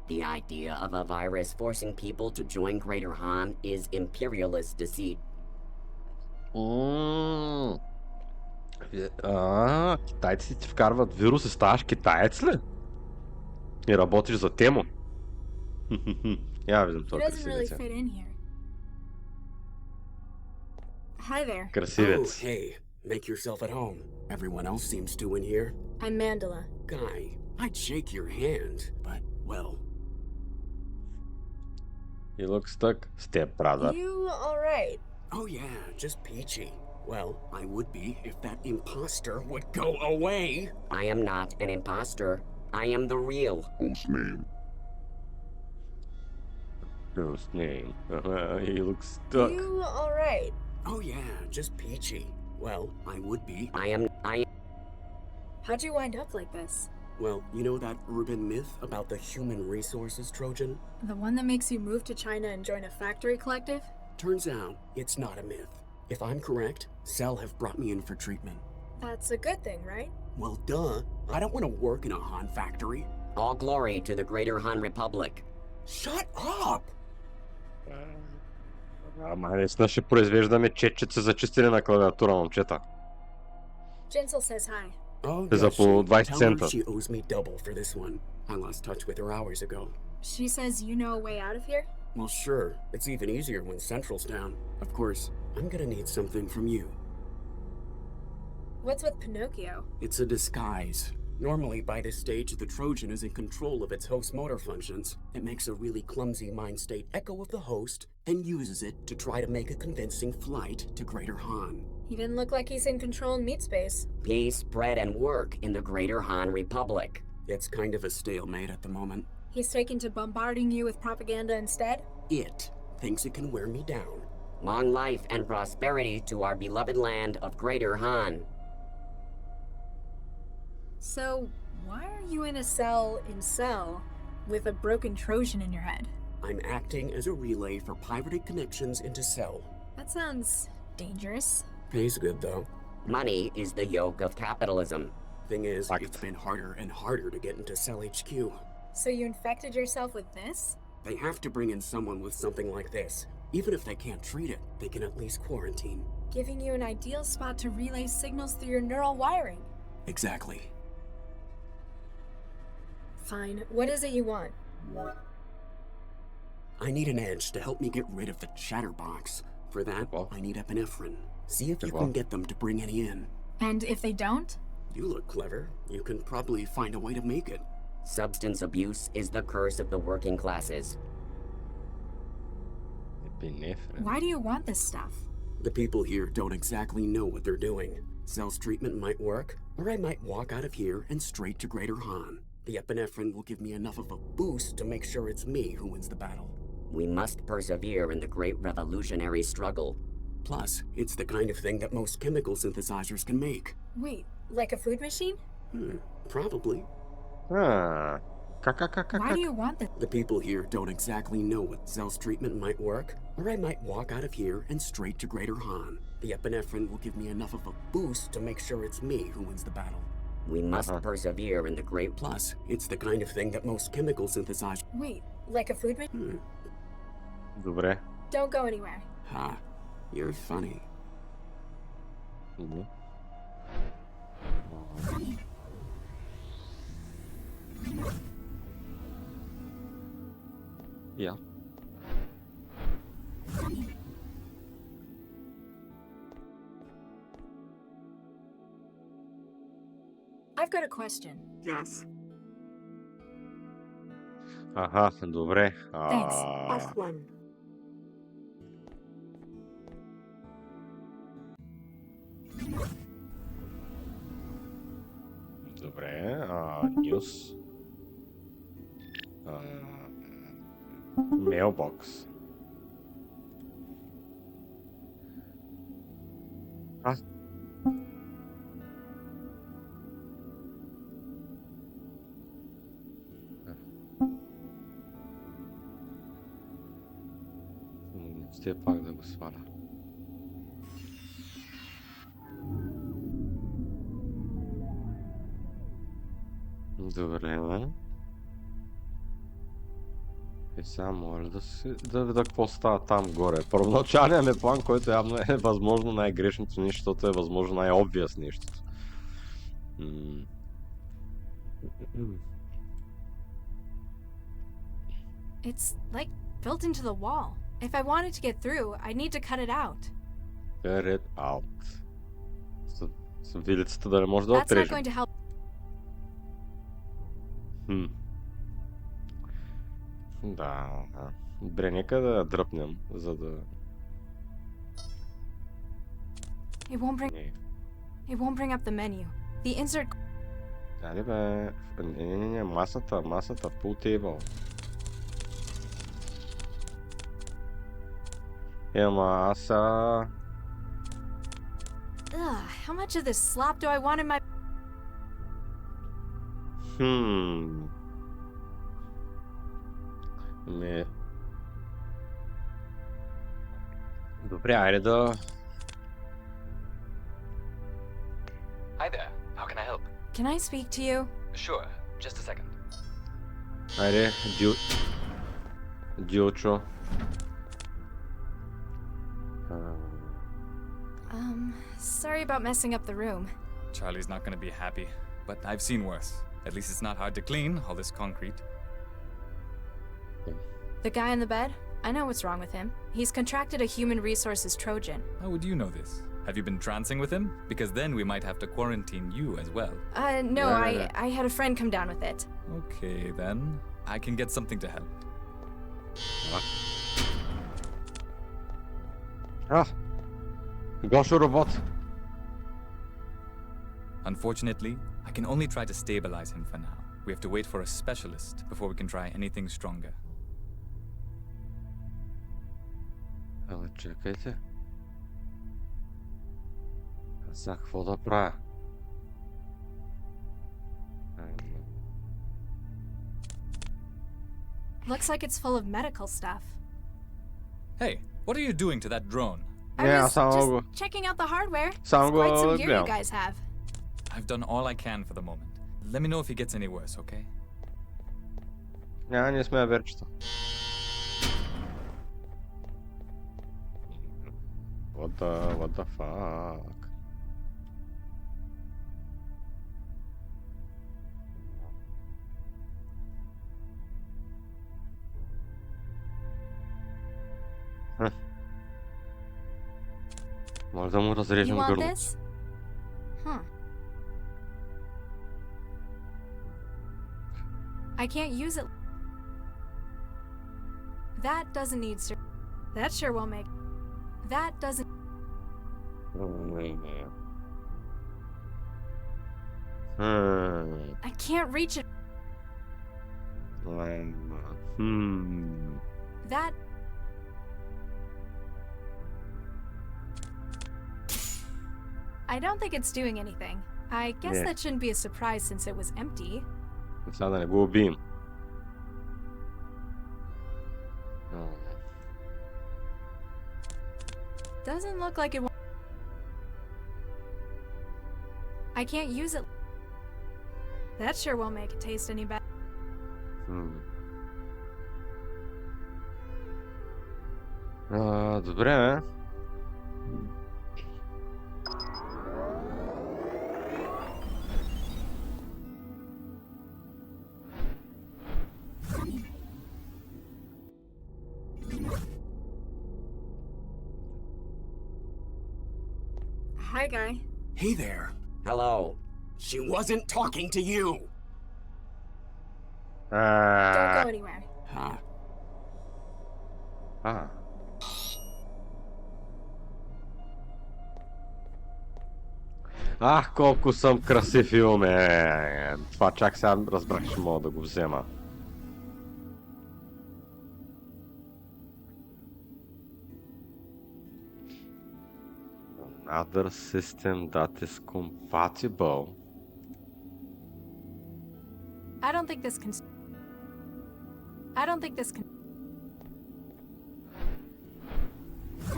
[SPEAKER 6] The idea of a virus forcing people to join Greater Han is imperialist deceit.
[SPEAKER 1] Китайците ти вкарват вирус и ставаш китаец ли? И работиш за темо? Я видим това
[SPEAKER 4] It doesn't really
[SPEAKER 1] красивец.
[SPEAKER 4] fit in here. Hi there.
[SPEAKER 1] Красивец.
[SPEAKER 7] Oh, hey, make yourself at home. Everyone else seems to in here.
[SPEAKER 4] I'm Mandela.
[SPEAKER 7] Guy, I'd shake your hand, but, well...
[SPEAKER 1] He looks stuck. Step brother.
[SPEAKER 4] You alright?
[SPEAKER 7] Oh yeah, just peachy. Well, I would be if that imposter would go away.
[SPEAKER 6] I am not an imposter. I am the real.
[SPEAKER 1] Ghost name. He looks stuck.
[SPEAKER 4] You alright?
[SPEAKER 7] Oh yeah, just peachy. Well, I would be.
[SPEAKER 4] How'd you wind up like this?
[SPEAKER 7] Well, you know that urban myth about the human resources Trojan?
[SPEAKER 4] The one that makes you move to China and join a factory collective?
[SPEAKER 7] Turns out, it's not a myth. If I'm correct, Cell have brought me in for treatment.
[SPEAKER 4] That's a good thing, right?
[SPEAKER 7] Well, duh. I don't want to work in a Han factory.
[SPEAKER 6] All glory to the greater Han Republic.
[SPEAKER 7] Shut up!
[SPEAKER 1] Ама наистина ще произвеждаме четчица за чистене на клавиатура, момчета.
[SPEAKER 4] Jinsel says hi.
[SPEAKER 7] Oh,
[SPEAKER 1] Is
[SPEAKER 7] does
[SPEAKER 1] up for
[SPEAKER 7] she?
[SPEAKER 1] 20
[SPEAKER 7] Tell
[SPEAKER 1] cents.
[SPEAKER 7] her she owes me double for this one. I lost touch with her hours ago.
[SPEAKER 4] She says you know a way out of here?
[SPEAKER 7] Well, sure. It's even easier when Central's down. Of course, I'm gonna need something from you.
[SPEAKER 4] What's with Pinocchio?
[SPEAKER 7] It's a disguise. Normally, by this stage, the Trojan is in control of its host motor functions. It makes a really clumsy mind state echo of the host and uses it to try to make a convincing flight to Greater Han.
[SPEAKER 4] He didn't look like he's in control in meat space.
[SPEAKER 6] Peace, bread, and work in the greater Han Republic.
[SPEAKER 7] It's kind of a stalemate at the moment.
[SPEAKER 4] He's taken to bombarding you with propaganda instead?
[SPEAKER 7] It thinks it can wear me down.
[SPEAKER 6] Long life and prosperity to our beloved land of greater Han.
[SPEAKER 4] So, why are you in a cell in Cell with a broken Trojan in your head?
[SPEAKER 7] I'm acting as a relay for pirated connections into Cell.
[SPEAKER 4] That sounds dangerous.
[SPEAKER 7] Pays good, though.
[SPEAKER 6] Money is the yoke of capitalism.
[SPEAKER 7] Thing is,
[SPEAKER 1] Fact.
[SPEAKER 7] it's been harder and harder to get into Cell HQ.
[SPEAKER 4] So you infected yourself with this?
[SPEAKER 7] They have to bring in someone with something like this. Even if they can't treat it, they can at least quarantine.
[SPEAKER 4] Giving you an ideal spot to relay signals through your neural wiring.
[SPEAKER 7] Exactly.
[SPEAKER 4] Fine. What is it you want?
[SPEAKER 7] I need an edge to help me get rid of the chatterbox. For that,
[SPEAKER 1] Well.
[SPEAKER 7] I need epinephrine. See if you
[SPEAKER 1] Well.
[SPEAKER 7] can get them to bring any in.
[SPEAKER 4] And if they don't?
[SPEAKER 7] You look clever. You can probably find a way to make it.
[SPEAKER 6] Substance abuse is the curse of the working classes.
[SPEAKER 1] Епинефрин.
[SPEAKER 4] Why do you want this stuff?
[SPEAKER 7] The people here don't exactly know what they're doing. Cell's treatment might work, or I might walk out of here and straight to Greater Han. The epinephrine will give me enough of a boost to make sure it's me who wins the battle.
[SPEAKER 6] We must persevere in the great revolutionary struggle.
[SPEAKER 7] Plus, it's the kind of thing that most chemical synthesizers can make.
[SPEAKER 4] Wait, like a food machine?
[SPEAKER 7] Probably.
[SPEAKER 1] А, как?
[SPEAKER 4] Why do you want this?
[SPEAKER 7] The people here don't exactly know what Cell's treatment might work, or I might walk out of here and straight to Greater Han. The epinephrine will give me enough of a boost to make sure it's me who wins the battle.
[SPEAKER 6] We must persevere in the great...
[SPEAKER 7] Plus, it's the kind of thing that most chemical synthesizers...
[SPEAKER 4] Wait, like a food machine?
[SPEAKER 1] Добре.
[SPEAKER 4] Don't go anywhere.
[SPEAKER 7] Ha, you're funny.
[SPEAKER 1] Добре. Я.
[SPEAKER 4] I've got a question.
[SPEAKER 5] Yes.
[SPEAKER 1] Аха, добре.
[SPEAKER 5] Off one.
[SPEAKER 1] Добре, news. Mailbox. А? Ще пак да го сваля. Добре, бе. И сега моля да видя какво става там горе. Първоначалният ми план, който явно е възможно най-грешното нещо, защото е възможно най-обвияс нещото.
[SPEAKER 4] It's like built into the wall. If I wanted to get through, I'd need to cut it out.
[SPEAKER 1] Cut it out. С вилицата да не може да
[SPEAKER 4] That's not
[SPEAKER 1] отрежем.
[SPEAKER 4] going to help.
[SPEAKER 1] Да. Добре, нека да я дръпнем, за да...
[SPEAKER 4] It won't bring.
[SPEAKER 1] Не.
[SPEAKER 4] It won't bring up the menu. The insert.
[SPEAKER 1] Дали бе? Не, масата, full table. Маса.
[SPEAKER 4] Ugh, how much of this slop do I want in my.
[SPEAKER 1] Не. Добре, айде да...
[SPEAKER 3] Hi there. How can I help?
[SPEAKER 4] Can I speak to you?
[SPEAKER 3] Sure. Just a second.
[SPEAKER 1] Айде, Дилчо.
[SPEAKER 4] Sorry about messing up the room.
[SPEAKER 3] Charlie's not gonna be happy, but I've seen worse. At least it's not hard to clean, all this concrete.
[SPEAKER 4] The guy in the bed? I know what's wrong with him. He's contracted a human resources Trojan.
[SPEAKER 3] How would you know this? Have you been trancing with him? Because then we might have to quarantine you as well.
[SPEAKER 4] No,
[SPEAKER 1] Yeah.
[SPEAKER 4] I had a friend come down with it.
[SPEAKER 3] Okay, then. I can get something to help.
[SPEAKER 1] Гошо робот.
[SPEAKER 3] Unfortunately, I can only try to stabilize him for now. We have to wait for a specialist before we can try anything stronger.
[SPEAKER 1] Абе, чакайте. За какво да правя?
[SPEAKER 4] Looks like it's full of medical stuff.
[SPEAKER 3] Hey, what are you doing to that drone?
[SPEAKER 4] I
[SPEAKER 1] Yeah,
[SPEAKER 4] was
[SPEAKER 1] само
[SPEAKER 4] just
[SPEAKER 1] го-
[SPEAKER 4] checking out the hardware. It's
[SPEAKER 1] само го
[SPEAKER 4] quite some gear you
[SPEAKER 1] гледам.
[SPEAKER 4] guys have.
[SPEAKER 3] I've done all I can for the moment. Let me know if he gets any worse, okay?
[SPEAKER 1] Няма, ние сме верчета. What the fuck? Може да му
[SPEAKER 4] You
[SPEAKER 1] разрежем
[SPEAKER 4] want
[SPEAKER 1] гърлото.
[SPEAKER 4] this? Huh. I can't use it. That doesn't need That sure won't make. That doesn't. I can't reach it. That. I don't think it's doing anything. I guess
[SPEAKER 1] Yeah.
[SPEAKER 4] that shouldn't be a surprise since it was empty.
[SPEAKER 1] Сега да не го убием.
[SPEAKER 4] Doesn't look like it. I can't use it. That sure won't make it taste any better.
[SPEAKER 1] Добре, бе.
[SPEAKER 4] Hi, guy.
[SPEAKER 7] Hey there.
[SPEAKER 6] Hello.
[SPEAKER 7] She wasn't talking to you.
[SPEAKER 4] Don't go anywhere.
[SPEAKER 7] Huh.
[SPEAKER 1] Ах, колко съм красив и умен. Това чак сега разбрах, че мога да го взема. Another system that is compatible.
[SPEAKER 4] I don't think this can.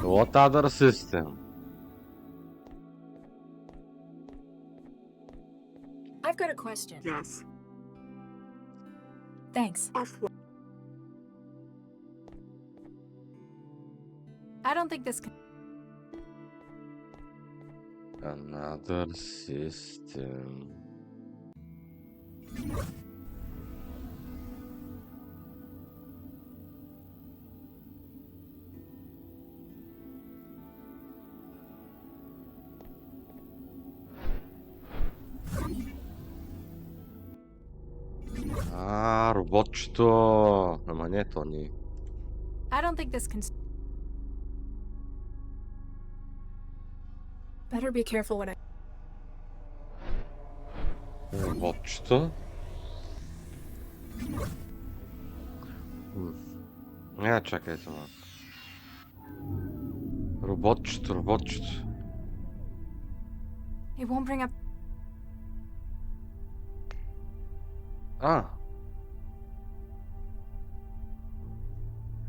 [SPEAKER 1] What other system?
[SPEAKER 4] I've got a question.
[SPEAKER 5] Yes.
[SPEAKER 4] Thanks.
[SPEAKER 5] Off.
[SPEAKER 4] I don't think this can.
[SPEAKER 1] Another system. Роботчето. Ама не, то ни.
[SPEAKER 4] I don't think this can. Better be careful when I...
[SPEAKER 1] Роботчето. Чакайте малко. Роботчето.
[SPEAKER 4] It won't bring up...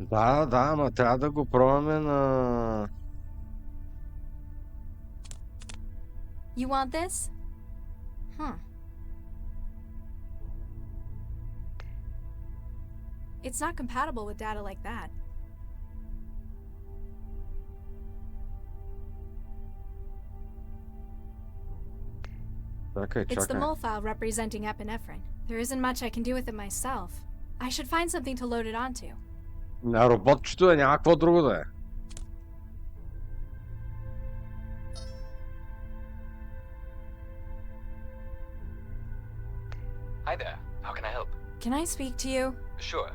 [SPEAKER 1] Да, ама трябва да го пробваме на...
[SPEAKER 4] You want this? It's not compatible with data like that. It's the mole file representing epinephrine. There isn't much I can do with it myself. I should find something to load it onto.
[SPEAKER 1] На роботчето няма какво друго да е.
[SPEAKER 3] Hi there. How can I help?
[SPEAKER 4] Can I speak to you?
[SPEAKER 3] Sure.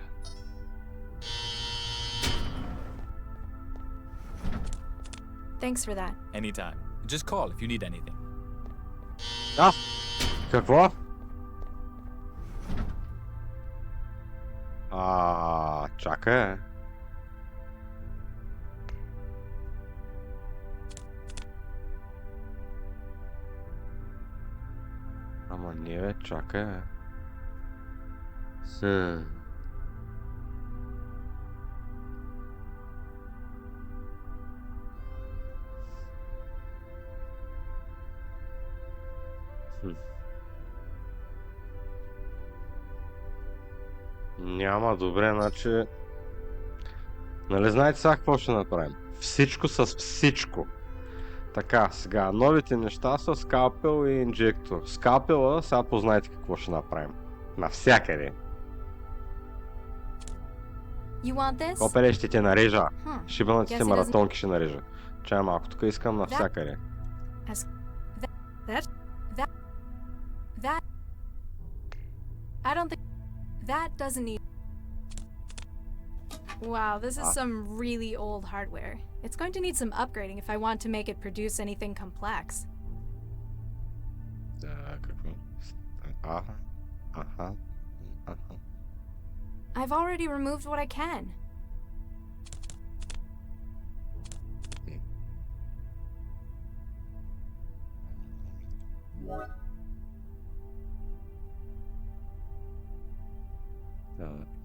[SPEAKER 4] Thanks for that.
[SPEAKER 3] Anytime. Just call if you need anything.
[SPEAKER 1] Какво? Чакай. Ама не бе, чакай. Няма, добре, значи... Нали знаете сега какво ще направим? Всичко с всичко. Така, сега, новите неща са скалпел и инжектор. Скалпела, сега познайте какво ще направим. Навсякъде. Копеле, ще те нарежа. Шибаната маратонки ще нарежа. Чай малко, тук искам навсякъде.
[SPEAKER 4] I don't think that doesn't need... Wow, this is some really old hardware. It's going to need some upgrading if I want to make it produce anything complex. I've already removed what I can.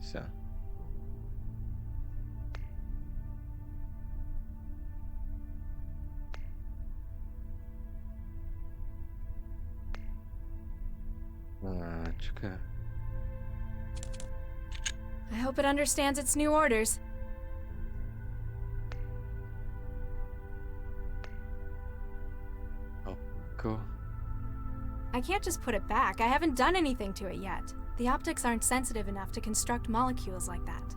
[SPEAKER 1] Сега. Чакай.
[SPEAKER 4] I hope it understands its new orders.
[SPEAKER 1] Oh, cool.
[SPEAKER 4] I can't just put it back. I haven't done anything to it yet. The optics aren't sensitive enough to construct molecules like that.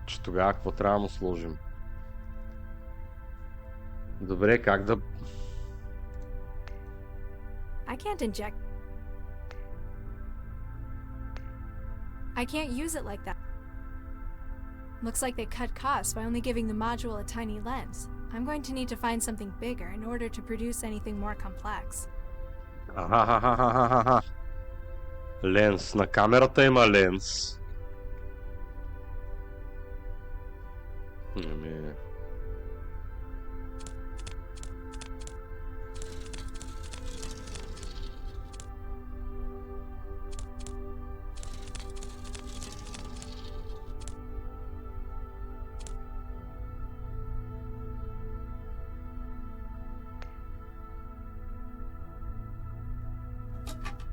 [SPEAKER 1] Че тогава какво трябва да му сложим? Добре, как да...
[SPEAKER 4] I can't inject... I can't use it like that. Looks like they cut costs by only giving the module a tiny lens. I'm going to need to find something bigger in order to produce anything more complex.
[SPEAKER 1] Ленс. На камерата има ленс.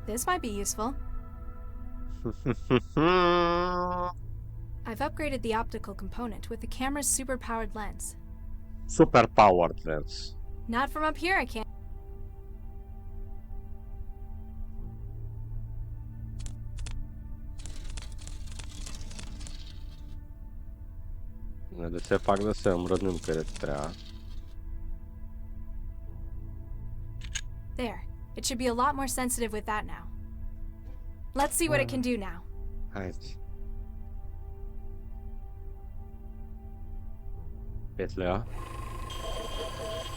[SPEAKER 4] This might be useful. I've upgraded the optical component with the camera's super-powered lens.
[SPEAKER 1] Super-powered lens.
[SPEAKER 4] Not from up here, I can't.
[SPEAKER 1] Нали все пак да се мръднем където трябва.
[SPEAKER 4] There. It should be a lot more sensitive with that now. Let's see what it can do now.
[SPEAKER 1] Хайде. 5 лева.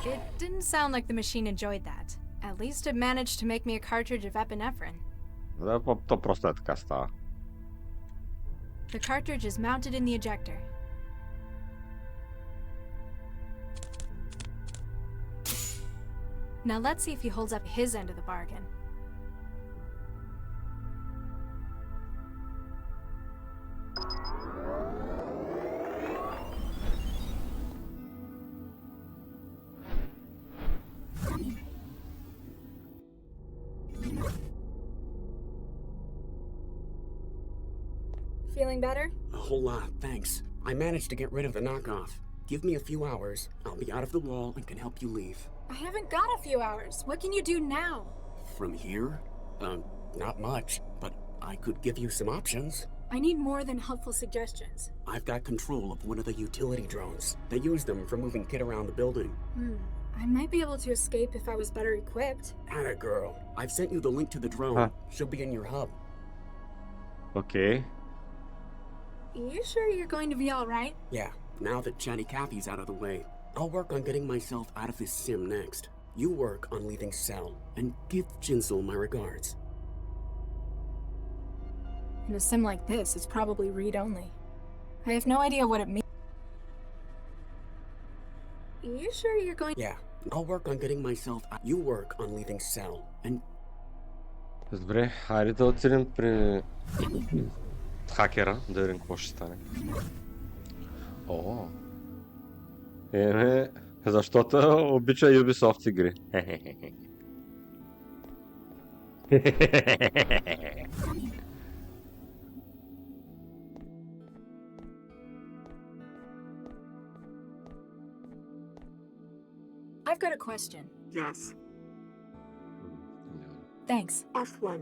[SPEAKER 4] It didn't sound like the machine enjoyed that. At least it managed to make me a cartridge of epinephrine.
[SPEAKER 1] Да, то просто е така става.
[SPEAKER 4] The cartridge is mounted in the ejector. Now let's see if he holds up his end of the bargain. Feeling better?
[SPEAKER 7] A whole lot, thanks. I managed to get rid of the knockoff. Give me a few hours, I'll be out of the wall and can help you leave.
[SPEAKER 4] I haven't got a few hours. What can you do now?
[SPEAKER 7] From here? Not much, but I could give you some options.
[SPEAKER 4] I need more than helpful suggestions.
[SPEAKER 7] I've got control of one of the utility drones. They use them for moving kit around the building.
[SPEAKER 4] I might be able to escape if I was better equipped.
[SPEAKER 7] Atta girl. I've sent you the link to the drone.
[SPEAKER 1] Huh.
[SPEAKER 7] She'll be in your hub.
[SPEAKER 1] Окей.
[SPEAKER 4] You sure you're going to be alright?
[SPEAKER 7] Yeah, now that Chatty Cathy's out of the way, I'll work on getting myself out of this sim next. You work on leaving Cell, and give Jinsel my regards.
[SPEAKER 4] In a sim like this, it's probably read-only. I have no idea what it means. You sure you're going?
[SPEAKER 7] Yeah, I'll work on getting myself out. You work on leaving Cell, and
[SPEAKER 1] Добре, хайде да отидем при хакера, да видим какво ще стане. О, защото обича Ubisoft игри.
[SPEAKER 4] I've got a question.
[SPEAKER 5] Yes.
[SPEAKER 4] Thanks.
[SPEAKER 5] F1.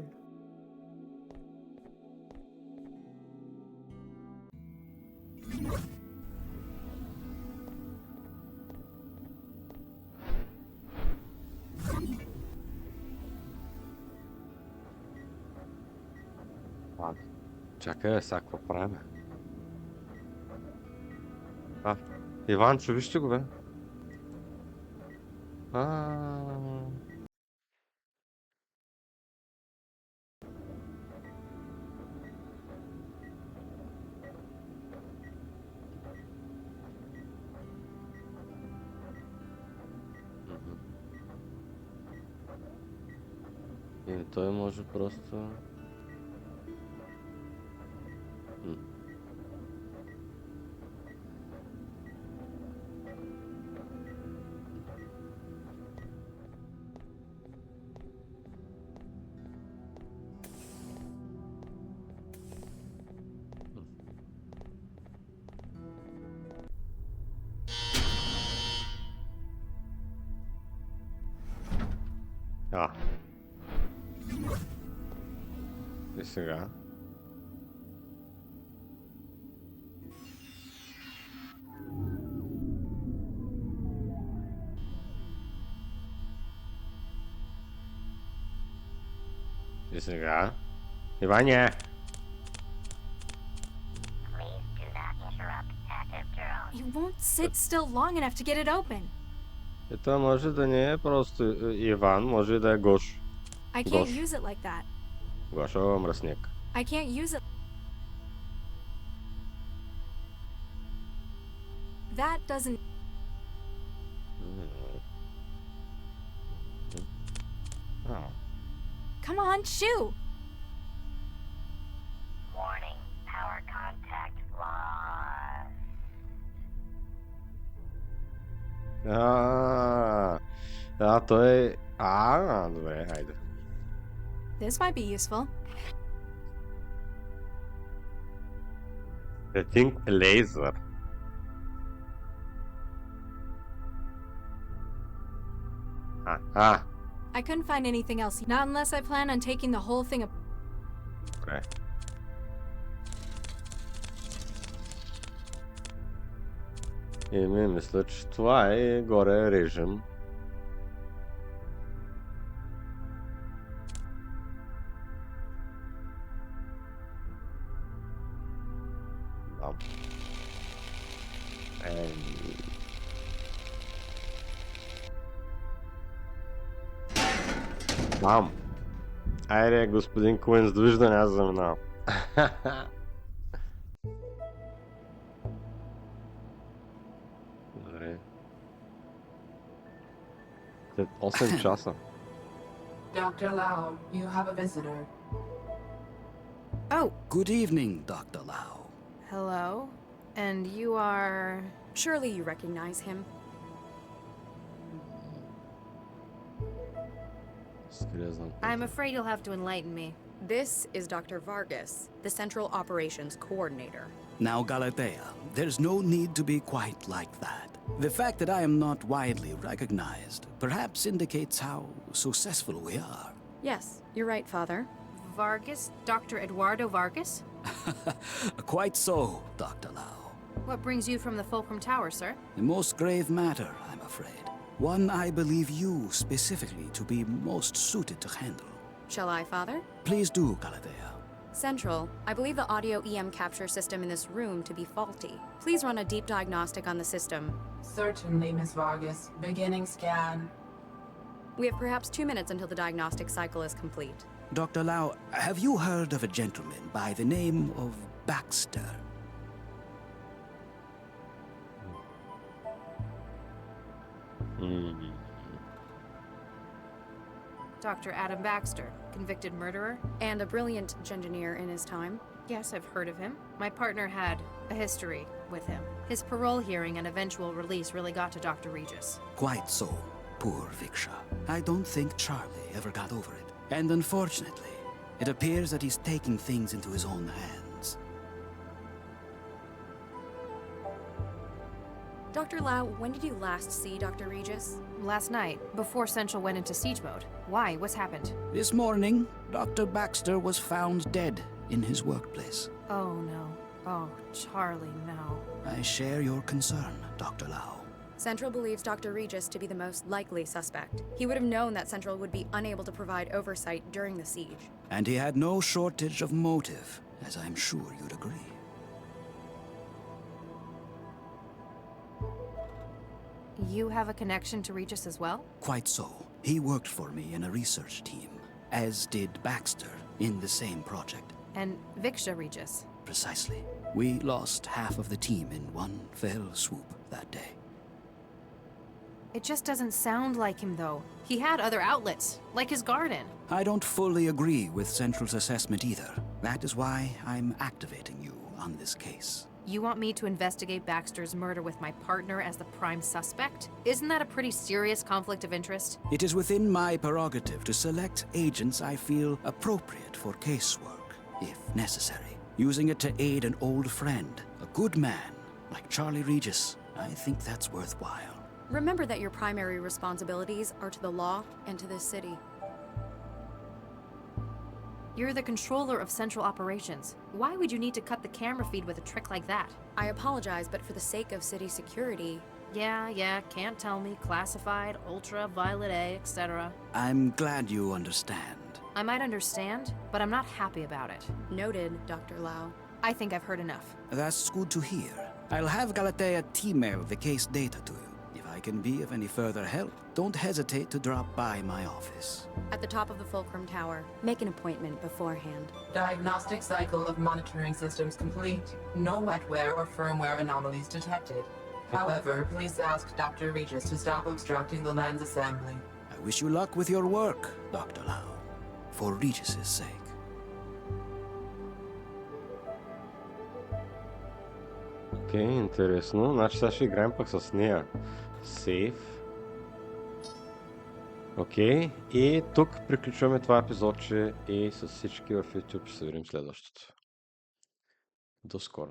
[SPEAKER 1] Чакай, сега какво правим? Иванчо, вижте го, бе. И той може просто... И сега? И сега? Иваня!
[SPEAKER 4] You won't sit still long enough to get it open.
[SPEAKER 1] И това може да не е просто Иван, може и да е Гош.
[SPEAKER 4] I can't
[SPEAKER 1] Gosh.
[SPEAKER 4] use it like that.
[SPEAKER 1] Гоша мръсник.
[SPEAKER 4] I can't use it. That doesn't. Come on, shoo!
[SPEAKER 8] Warning, power contact lost.
[SPEAKER 1] Той... добре, хайде.
[SPEAKER 4] This might be useful.
[SPEAKER 1] I think laser.
[SPEAKER 4] I couldn't find anything else. Not unless I plan on taking the whole thing.
[SPEAKER 1] Добре. Мисля, че това е горе режим. Бам! Айде, господин Куин, с довиждане, аз заминавам. Добре. След 8 часа.
[SPEAKER 9] Dr. Lau, you have a visitor.
[SPEAKER 4] Oh,
[SPEAKER 10] Good evening, Dr. Lau.
[SPEAKER 4] hello. And you are...
[SPEAKER 11] Surely you recognize him.
[SPEAKER 4] I'm afraid you'll have to enlighten me.
[SPEAKER 11] This is Dr. Vargas, the Central Operations Coordinator.
[SPEAKER 10] Now, Galatea, there's no need to be quite like that. The fact that I am not widely recognized perhaps indicates how successful we are.
[SPEAKER 11] Yes, you're right, Father.
[SPEAKER 4] Vargas? Dr. Eduardo Vargas?
[SPEAKER 10] Quite so, Dr. Lau.
[SPEAKER 4] What brings you from the Fulcrum Tower, sir?
[SPEAKER 10] A most grave matter, I'm afraid. One I believe you specifically to be most suited to handle.
[SPEAKER 11] Shall I, Father?
[SPEAKER 10] Please do, Galatea.
[SPEAKER 11] Central, I believe the audio EM capture system in this room to be faulty. Please run a deep diagnostic on the system.
[SPEAKER 9] Certainly, Miss Vargas. Beginning scan.
[SPEAKER 11] We have perhaps 2 minutes until the diagnostic cycle is complete.
[SPEAKER 10] Dr. Lau, have you heard of a gentleman by the name of Baxter?
[SPEAKER 4] Dr. Adam Baxter, convicted murderer?
[SPEAKER 11] And a brilliant engineer in his time.
[SPEAKER 4] Yes, I've heard of him. My partner had a history with him. His parole hearing and eventual release really got to Dr. Regis.
[SPEAKER 10] Quite so, poor Viksha. I don't think Charlie ever got over it. And unfortunately, it appears that he's taking things into his own hands.
[SPEAKER 11] Dr. Lau, when did you last see Dr. Regis?
[SPEAKER 4] Last night, before Central went into siege mode. Why? What's happened?
[SPEAKER 10] This morning, Dr. Baxter was found dead in his workplace.
[SPEAKER 4] Oh, no. Oh, Charlie, no.
[SPEAKER 10] I share your concern, Dr. Lau.
[SPEAKER 11] Central believes Dr. Regis to be the most likely suspect. He would have known that Central would be unable to provide oversight during the siege.
[SPEAKER 10] And he had no shortage of motive, as I'm sure you'd agree.
[SPEAKER 4] You have a connection to Regis as well?
[SPEAKER 10] Quite so. He worked for me in a research team, as did Baxter in the same project.
[SPEAKER 4] And Viksha Regis?
[SPEAKER 10] Precisely. We lost half of the team in one fell swoop that day.
[SPEAKER 4] It just doesn't sound like him, though. He had other outlets, like his garden.
[SPEAKER 10] I don't fully agree with Central's assessment either. That is why I'm activating you on this case.
[SPEAKER 4] You want me to investigate Baxter's murder with my partner as the prime suspect? Isn't that a pretty serious conflict of interest?
[SPEAKER 10] It is within my prerogative to select agents I feel appropriate for casework, if necessary. Using it to aid an old friend, a good man, like Charlie Regis, I think that's worthwhile.
[SPEAKER 11] Remember that your primary responsibilities are to the law and to this city.
[SPEAKER 4] You're the controller of Central Operations. Why would you need to cut the camera feed with a trick like that?
[SPEAKER 11] I apologize, but for the sake of city security...
[SPEAKER 4] Yeah, can't tell me. Classified, ultraviolet A, etc.
[SPEAKER 10] I'm glad you understand.
[SPEAKER 4] I might understand, but I'm not happy about it.
[SPEAKER 11] Noted, Dr. Lau.
[SPEAKER 4] I think I've heard enough.
[SPEAKER 10] That's good to hear. I'll have Galatea email the case data to you. If I can be of any further help, don't hesitate to drop by my office.
[SPEAKER 11] At the top of the Fulcrum Tower. Make an appointment beforehand.
[SPEAKER 9] Diagnostic cycle of monitoring systems complete. No wetware or firmware anomalies detected. However, please ask Dr. Regis to stop obstructing the land's assembly.
[SPEAKER 10] I wish you luck with your work, Dr. Lau. For Regis's sake.
[SPEAKER 1] Окей, интересно. Значи сега ще играем пък с нея. Сейф. Окей, и тук приключваме това епизодче и с всички в YouTube ще се видим следващото. До скоро.